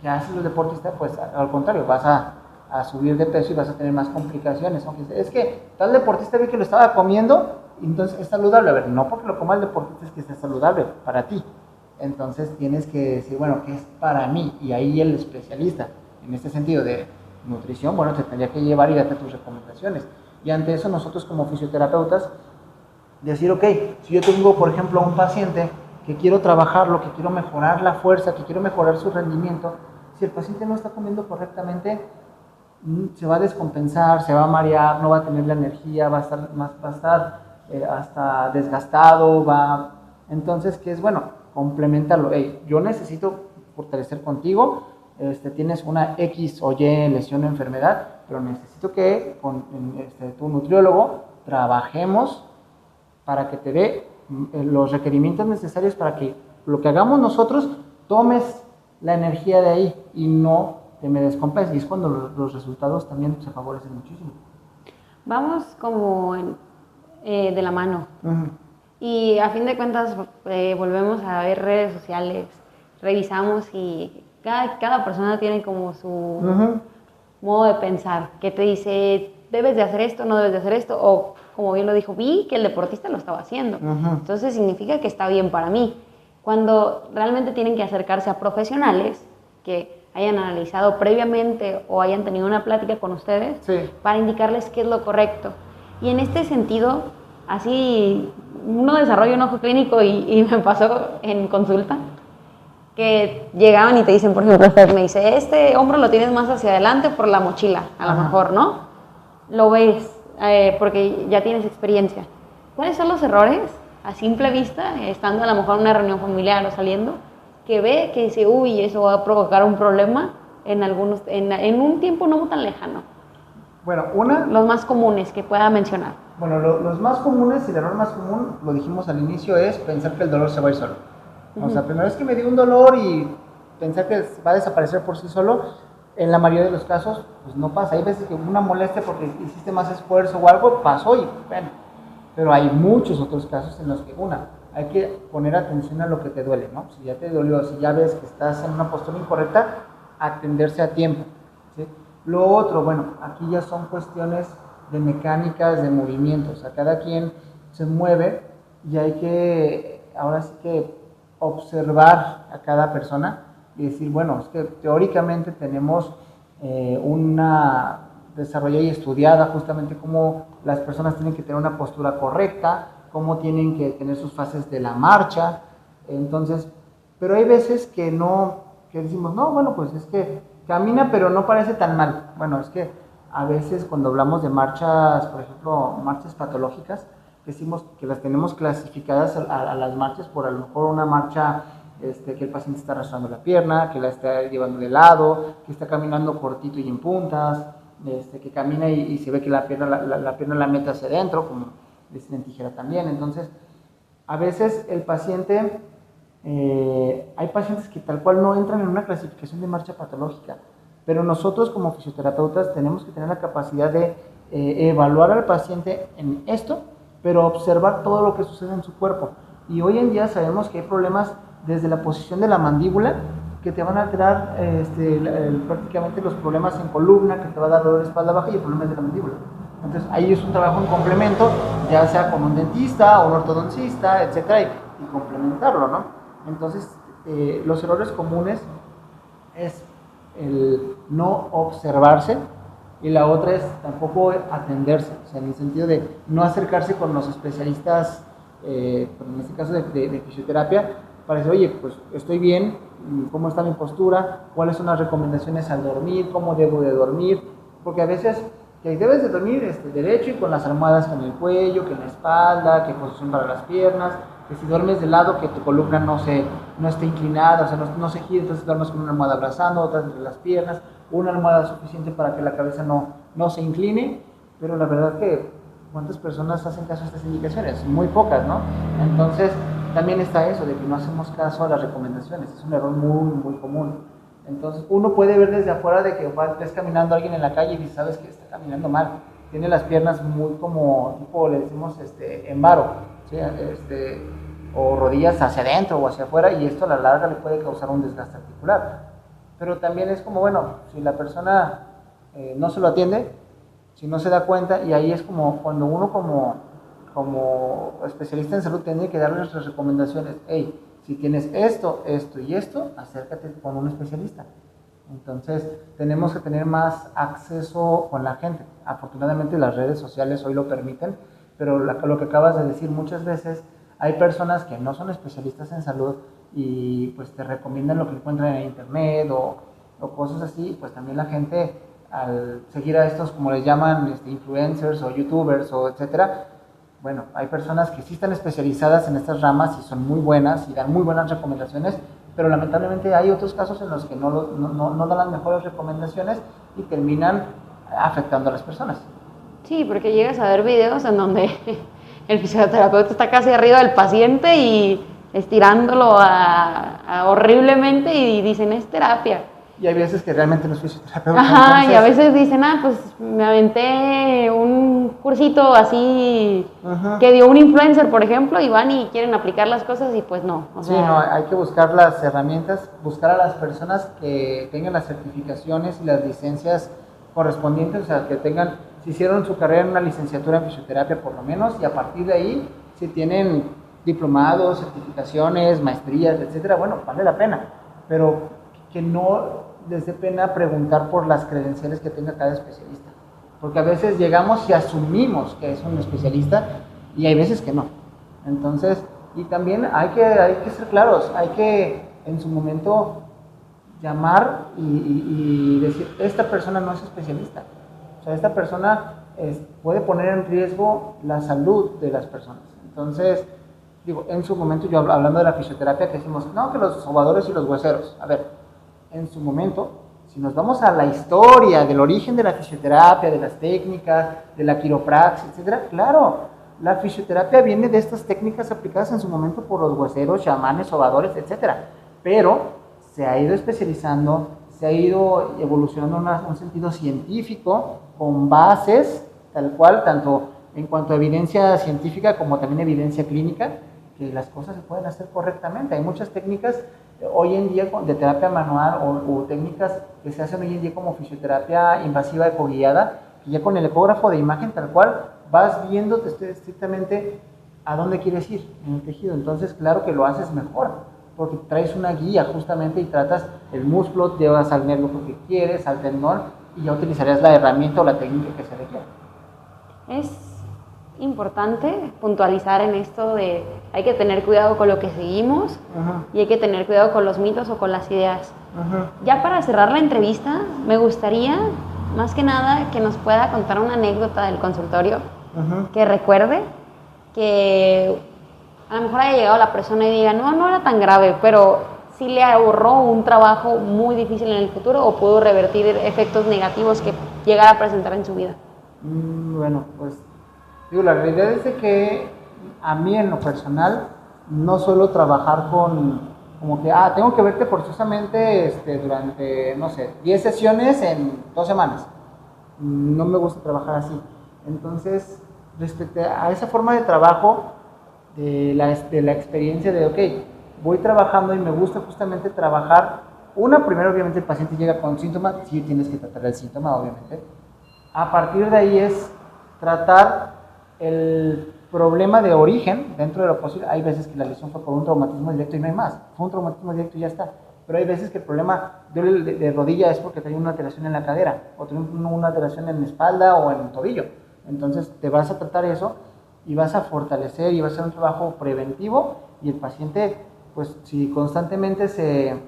que hacen los deportistas, pues al contrario, vas a subir de peso y vas a tener más complicaciones. Aunque es que tal deportista vi que lo estaba comiendo, entonces es saludable. A ver, no porque lo coma el deportista es que sea saludable para ti. Entonces tienes que decir, bueno, ¿qué es para mí? Y ahí el especialista, en este sentido de nutrición, bueno, te tendría que llevar y darte tus recomendaciones. Y ante eso nosotros como fisioterapeutas, decir, ok, si yo tengo, por ejemplo, a un paciente que quiero trabajarlo, que quiero mejorar la fuerza, que quiero mejorar su rendimiento, si el paciente no está comiendo correctamente, se va a descompensar, se va a marear, no va a tener la energía, va a estar hasta desgastado, entonces, ¿qué es bueno? Complementarlo. Hey, yo necesito fortalecer contigo, tienes una X o Y lesión o enfermedad, pero necesito que con tu nutriólogo trabajemos para que te dé los requerimientos necesarios para que lo que hagamos nosotros tomes la energía de ahí y no te me descompenses. Y es cuando los resultados también se favorecen muchísimo. Vamos como de la mano. Uh-huh. Y a fin de cuentas volvemos a ver redes sociales, revisamos y cada persona tiene como su Uh-huh. modo de pensar, que te dice, debes de hacer esto, no debes de hacer esto, o como bien lo dijo, vi que el deportista lo estaba haciendo, Uh-huh. entonces significa que está bien para mí. Cuando realmente tienen que acercarse a profesionales que hayan analizado previamente o hayan tenido una plática con ustedes, sí, para indicarles qué es lo correcto. Y en este sentido, así uno desarrolla un ojo clínico y me pasó en consulta que llegaban y te dicen, por ejemplo, me dice, este hombro lo tienes más hacia adelante por la mochila, a lo mejor, ¿no? Lo ves porque ya tienes experiencia. ¿Cuáles son los errores a simple vista, estando a lo mejor en una reunión familiar o saliendo, que ve que dice, uy, eso va a provocar un problema en un tiempo no tan lejano? Bueno, los más comunes que pueda mencionar. Bueno, los más comunes y el error más común, lo dijimos al inicio, es pensar que el dolor se va a ir solo. O sea, primero es que me dio un dolor y pensar que va a desaparecer por sí solo, en la mayoría de los casos, pues no pasa. Hay veces que una molestia porque hiciste más esfuerzo o algo, pasó y bueno. Pero hay muchos otros casos en los que, hay que poner atención a lo que te duele, ¿no? Si ya te dolió, si ya ves que estás en una postura incorrecta, atenderse a tiempo, ¿sí? Lo otro, bueno, aquí ya son cuestiones de mecánicas, de movimientos. O sea, cada quien se mueve y hay que, ahora sí que, observar a cada persona y decir, bueno, es que teóricamente tenemos una desarrollada y estudiada justamente cómo las personas tienen que tener una postura correcta, cómo tienen que tener sus fases de la marcha. Entonces, pero hay veces que que decimos, no, bueno, pues es que camina pero no parece tan mal. Bueno, es que a veces cuando hablamos de marchas, por ejemplo, marchas patológicas, decimos que las tenemos clasificadas a las marchas por a lo mejor una marcha que el paciente está arrastrando la pierna, que la está llevando de lado, que está caminando cortito y en puntas, que camina y se ve que la pierna la mete hacia adentro, como dicen en tijera también. Entonces, a veces el paciente, hay pacientes que tal cual no entran en una clasificación de marcha patológica, pero nosotros como fisioterapeutas tenemos que tener la capacidad de evaluar al paciente en esto, pero observar todo lo que sucede en su cuerpo. Y hoy en día sabemos que hay problemas desde la posición de la mandíbula, que te van a alterar prácticamente los problemas en columna, que te va a dar dolor de espalda baja y el problema es de la mandíbula. Entonces ahí es un trabajo en complemento, ya sea con un dentista o un ortodoncista, etcétera, y complementarlo, ¿no? Entonces los errores comunes es el no observarse, y la otra es tampoco atenderse, o sea, en el sentido de no acercarse con los especialistas, en este caso de fisioterapia, para decir, oye, pues estoy bien, ¿cómo está mi postura? ¿Cuáles son las recomendaciones al dormir? ¿Cómo debo de dormir? Porque a veces que debes de dormir derecho y con las almohadas en el cuello, que en la espalda, que posición para las piernas, que si duermes de lado, que tu columna no esté inclinada, o sea, no se gire, entonces duermes con una almohada abrazando, otra entre las piernas, una almohada suficiente para que la cabeza no se incline, pero la verdad que ¿cuántas personas hacen caso a estas indicaciones? Muy pocas, ¿no? Entonces también está eso, de que no hacemos caso a las recomendaciones, es un error muy, muy común. Entonces uno puede ver desde afuera de que ves caminando a alguien en la calle y dices, sabes que está caminando mal, tiene las piernas muy como, tipo le decimos en varo, ¿sí? O rodillas hacia adentro o hacia afuera, y esto a la larga le puede causar un desgaste articular. Pero también es como, bueno, si la persona no se lo atiende, si no se da cuenta, y ahí es como cuando uno como especialista en salud tiene que darle nuestras recomendaciones. Hey, si tienes esto, esto y esto, acércate con un especialista. Entonces tenemos que tener más acceso con la gente. Afortunadamente las redes sociales hoy lo permiten, pero lo que acabas de decir, muchas veces hay personas que no son especialistas en salud y pues te recomiendan lo que encuentran en internet o cosas así. Pues también la gente, al seguir a estos, como les llaman, influencers o youtubers o etcétera, bueno, hay personas que sí están especializadas en estas ramas y son muy buenas y dan muy buenas recomendaciones, pero lamentablemente hay otros casos en los que no dan las mejores recomendaciones y terminan afectando a las personas. Sí, porque llegas a ver videos en donde el fisioterapeuta está casi arriba del paciente y estirándolo horriblemente y dicen, es terapia. Y hay veces que realmente no es fisioterapeuta. Ajá, entonces... y a veces dicen, pues me aventé un cursito así que dio un influencer, por ejemplo, y van y quieren aplicar las cosas y pues no. Sí, no, hay que buscar las herramientas, buscar a las personas que tengan las certificaciones y las licencias correspondientes, o sea, que tengan, si hicieron su carrera en una licenciatura en fisioterapia por lo menos, y a partir de ahí, si tienen diplomados, certificaciones, maestrías, etcétera, bueno, vale la pena, pero que no les dé pena preguntar por las credenciales que tenga cada especialista, porque a veces llegamos y asumimos que es un especialista y hay veces que no. Entonces, y también hay que ser claros, hay que en su momento llamar y decir, esta persona no es especialista, o sea, esta persona puede poner en riesgo la salud de las personas. Entonces, digo, en su momento, yo hablando de la fisioterapia, que decimos, no, que los sobadores y los hueseros, a ver, en su momento, si nos vamos a la historia del origen de la fisioterapia, de las técnicas, de la quiropraxia, etcétera, claro, la fisioterapia viene de estas técnicas aplicadas en su momento por los hueseros, chamanes, sobadores, etcétera, pero se ha ido especializando, se ha ido evolucionando en un sentido científico, con bases, tal cual, tanto en cuanto a evidencia científica como también evidencia clínica, que las cosas se pueden hacer correctamente. Hay muchas técnicas hoy en día de terapia manual o técnicas que se hacen hoy en día como fisioterapia invasiva ecoguiada, que ya con el ecógrafo de imagen tal cual vas viendo estrictamente a dónde quieres ir en el tejido. Entonces, claro que lo haces mejor, porque traes una guía justamente y tratas el músculo, llevas al nervio que quieres, al tendón, y ya utilizarías la herramienta o la técnica que se requiere. Es importante puntualizar en esto de hay que tener cuidado con lo que seguimos y hay que tener cuidado con los mitos o con las ideas. Ya para cerrar la entrevista, me gustaría más que nada que nos pueda contar una anécdota del consultorio que recuerde, que a lo mejor haya llegado la persona y diga, no era tan grave, pero sí le ahorró un trabajo muy difícil en el futuro o pudo revertir efectos negativos que llegara a presentar en su vida. Bueno, pues digo, la realidad es de que a mí en lo personal no suelo trabajar como que, tengo que verte forzosamente durante, no sé, 10 sesiones en 2 semanas. No me gusta trabajar así. Entonces, respecto a esa forma de trabajo, de la experiencia de, ok, voy trabajando y me gusta justamente trabajar. Primero obviamente el paciente llega con síntomas, sí tienes que tratar el síntoma, obviamente. A partir de ahí es tratar el problema de origen dentro de lo posible. Hay veces que la lesión fue por un traumatismo directo y no hay más. Fue un traumatismo directo y ya está. Pero hay veces que el problema de rodilla es porque tenía una alteración en la cadera, o tiene una alteración en la espalda o en el tobillo. Entonces te vas a tratar eso y vas a fortalecer y vas a hacer un trabajo preventivo, y el paciente, pues si constantemente se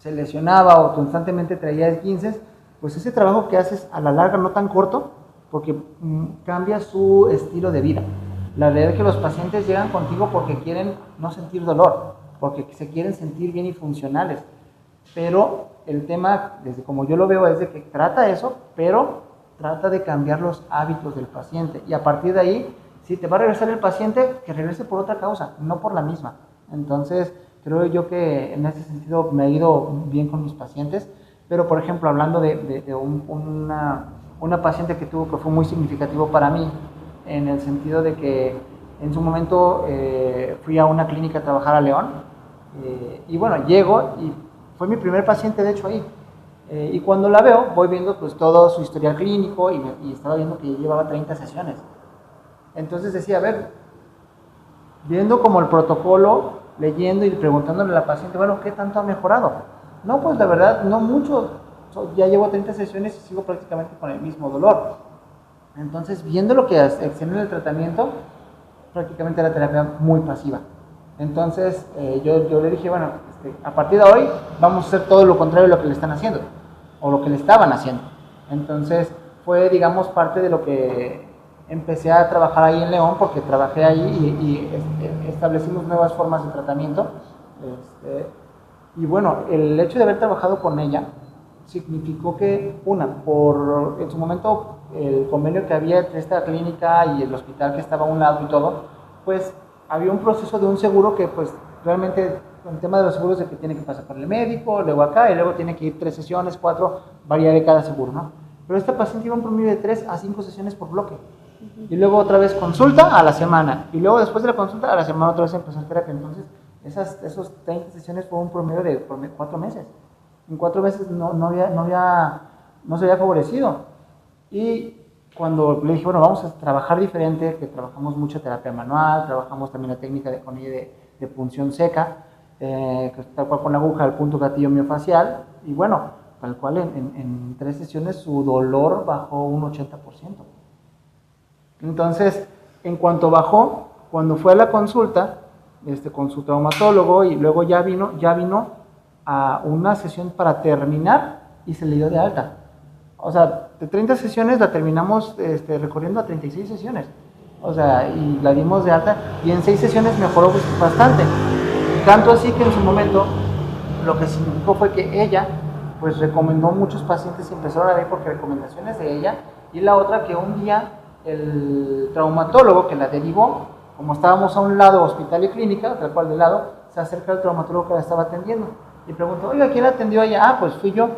lesionaba o constantemente traía esguinces, pues ese trabajo que haces a la larga, no tan corto, porque cambia su estilo de vida. La realidad es que los pacientes llegan contigo porque quieren no sentir dolor, porque se quieren sentir bien y funcionales. Pero el tema, desde como yo lo veo, es de que trata eso, pero trata de cambiar los hábitos del paciente. Y a partir de ahí, si te va a regresar el paciente, que regrese por otra causa, no por la misma. Entonces, creo yo que en ese sentido me ha ido bien con mis pacientes. Pero, por ejemplo, hablando de una paciente que tuvo, que fue muy significativo para mí, en el sentido de que en su momento fui a una clínica a trabajar a León, y bueno, llego y fue mi primer paciente, de hecho, ahí. Y cuando la veo, voy viendo pues todo su historial clínico y estaba viendo que llevaba 30 sesiones. Entonces decía, a ver, viendo como el protocolo, leyendo y preguntándole a la paciente, bueno, ¿qué tanto ha mejorado? No, pues la verdad, no mucho. Ya llevo 30 sesiones y sigo prácticamente con el mismo dolor. Entonces, viendo lo que hacían en el tratamiento, prácticamente era terapia muy pasiva. Entonces, yo le dije, bueno, a partir de hoy vamos a hacer todo lo contrario de lo que le están haciendo, o lo que le estaban haciendo. Entonces, fue, digamos, parte de lo que empecé a trabajar ahí en León, porque trabajé ahí y establecimos nuevas formas de tratamiento. Y bueno, el hecho de haber trabajado con ella significó que, en su momento, el convenio que había entre esta clínica y el hospital que estaba a un lado y todo, pues había un proceso de un seguro que pues realmente, el tema de los seguros es que tiene que pasar por el médico, luego acá, y luego tiene que ir 3 sesiones, 4, varía de cada seguro, ¿no? Pero esta paciente iba un promedio de 3 a 5 sesiones por bloque. Y luego otra vez consulta a la semana, y luego después de la consulta a la semana otra vez empezar terapia. Entonces, esos 30 sesiones fue un promedio de 4 meses. En 4 meses no se había favorecido. Y cuando le dije, bueno, vamos a trabajar diferente, que trabajamos mucha terapia manual, trabajamos también la técnica con ella de punción seca, tal cual con la aguja al punto gatillo miofacial, y bueno, tal cual en 3 sesiones su dolor bajó un 80%. Entonces, en cuanto bajó, cuando fue a la consulta con su traumatólogo, y luego ya vino a una sesión para terminar y se le dio de alta. O sea, de 30 sesiones la terminamos recorriendo a 36 sesiones. O sea, y la dimos de alta, y en 6 sesiones mejoró bastante. Tanto así que en su momento lo que significó fue que ella pues recomendó muchos pacientes y empezaron a ver porque recomendaciones de ella. Y la otra, que un día el traumatólogo que la derivó, como estábamos a un lado hospital y clínica, tal cual de lado, se acerca al traumatólogo que la estaba atendiendo y preguntó, oiga, ¿quién la atendió a ella? Ah, pues fui yo.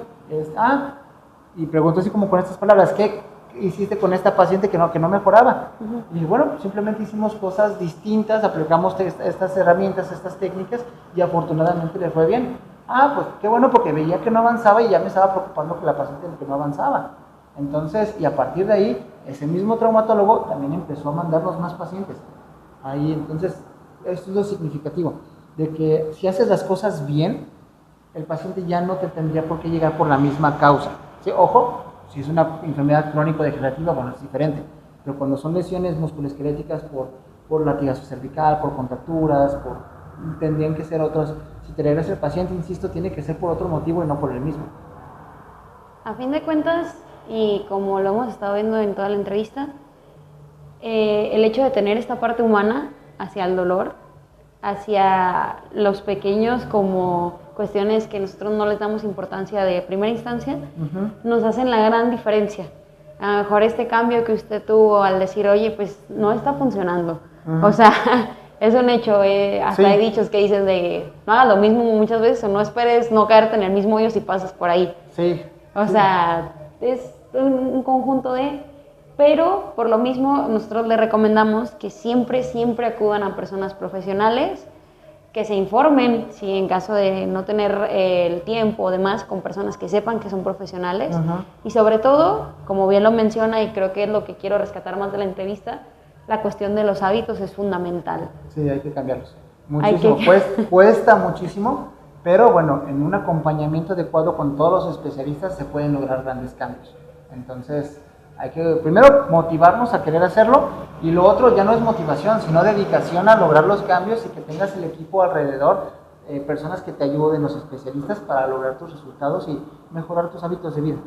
Y preguntó así como con estas palabras, ¿qué hiciste con esta paciente que no mejoraba? Uh-huh. Y bueno, pues simplemente hicimos cosas distintas, aplicamos estas herramientas, estas técnicas, y afortunadamente le fue bien. Pues qué bueno, porque veía que no avanzaba y ya me estaba preocupando que la paciente que no avanzaba. Entonces, y a partir de ahí, ese mismo traumatólogo también empezó a mandarnos más pacientes. Ahí, entonces, esto es lo significativo, de que si haces las cosas bien, el paciente ya no te tendría por qué llegar por la misma causa. ¿Sí? Ojo, si es una enfermedad crónico-degenerativa, bueno, es diferente. Pero cuando son lesiones musculoesqueléticas por latigazo cervical, por contracturas, tendrían que ser otros. Si te regresa el paciente, insisto, tiene que ser por otro motivo y no por el mismo. A fin de cuentas, y como lo hemos estado viendo en toda la entrevista, el hecho de tener esta parte humana hacia el dolor, hacia los pequeños como cuestiones que nosotros no les damos importancia de primera instancia, uh-huh, nos hacen la gran diferencia. A lo mejor este cambio que usted tuvo al decir, oye, pues no está funcionando. Uh-huh. O sea, es un hecho. Hasta sí, hay dichos que dicen de no hagas lo mismo muchas veces, o no esperes no caerte en el mismo hoyo si pasas por ahí. Sí. O sea, es un conjunto de... Pero por lo mismo nosotros les recomendamos que siempre acudan a personas profesionales que se informen, si en caso de no tener el tiempo o demás, con personas que sepan que son profesionales. Y sobre todo, como bien lo menciona, y creo que es lo que quiero rescatar más de la entrevista, la cuestión de los hábitos es fundamental. Sí, hay que cambiarlos. Muchísimo, cuesta muchísimo, pero bueno, en un acompañamiento adecuado con todos los especialistas se pueden lograr grandes cambios. Entonces, hay que primero motivarnos a querer hacerlo, y lo otro ya no es motivación, sino dedicación a lograr los cambios y que tengas el equipo alrededor, personas que te ayuden, los especialistas, para lograr tus resultados y mejorar tus hábitos de vida.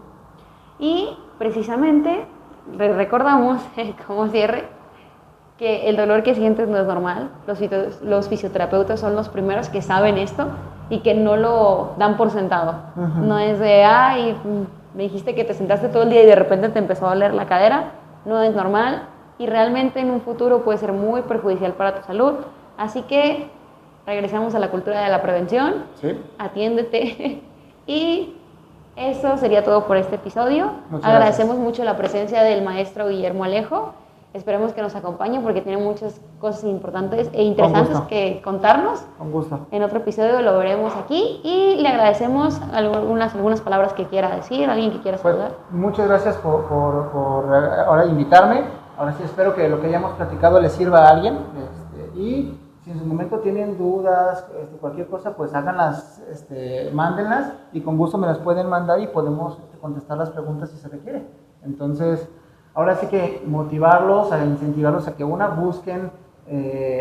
Y precisamente recordamos, como cierre, que el dolor que sientes no es normal. Los fisioterapeutas son los primeros que saben esto y que no lo dan por sentado. No es de, ay, me dijiste que te sentaste todo el día y de repente te empezó a doler la cadera. No es normal y realmente en un futuro puede ser muy perjudicial para tu salud. Así que regresamos a la cultura de la prevención. Sí. Atiéndete. Y eso sería todo por este episodio. Agradecemos mucho la presencia del maestro Guillermo Alejo. Esperemos que nos acompañe porque tiene muchas cosas importantes e interesantes que contarnos. Con gusto. En otro episodio lo veremos aquí y le agradecemos algunas palabras que quiera decir, alguien que quiera saludar. Muchas gracias por ahora invitarme. Ahora sí espero que lo que hayamos platicado les sirva a alguien. Y si en su momento tienen dudas, cualquier cosa, pues háganlas, mándenlas y con gusto me las pueden mandar y podemos contestar las preguntas si se requiere. Entonces, ahora sí que motivarlos, a incentivarlos a que busquen,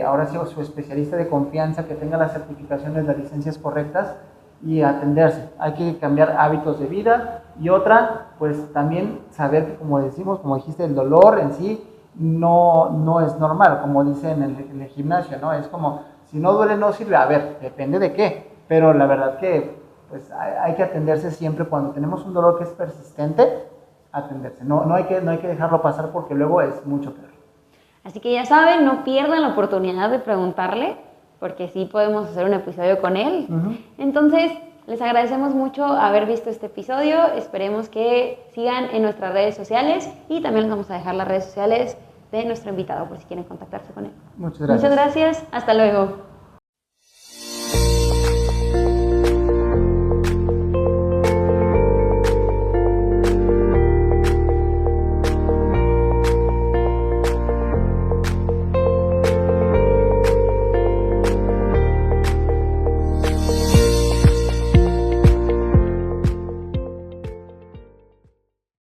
ahora sí, su especialista de confianza, que tenga las certificaciones, las licencias correctas y atenderse. Hay que cambiar hábitos de vida. Y otra, pues también saber que, como decimos, como dijiste, el dolor en sí no es normal, como dicen en el gimnasio, ¿no? Es como, si no duele no sirve. A ver, depende de qué, pero la verdad que pues hay que atenderse siempre cuando tenemos un dolor que es persistente. Atenderse, no hay que dejarlo pasar porque luego es mucho peor. Así que ya saben, no pierdan la oportunidad de preguntarle, porque sí podemos hacer un episodio con él. Entonces, les agradecemos mucho haber visto este episodio. Esperemos que sigan en nuestras redes sociales y también les vamos a dejar las redes sociales de nuestro invitado por si quieren contactarse con él. Muchas gracias. Muchas gracias. Hasta luego.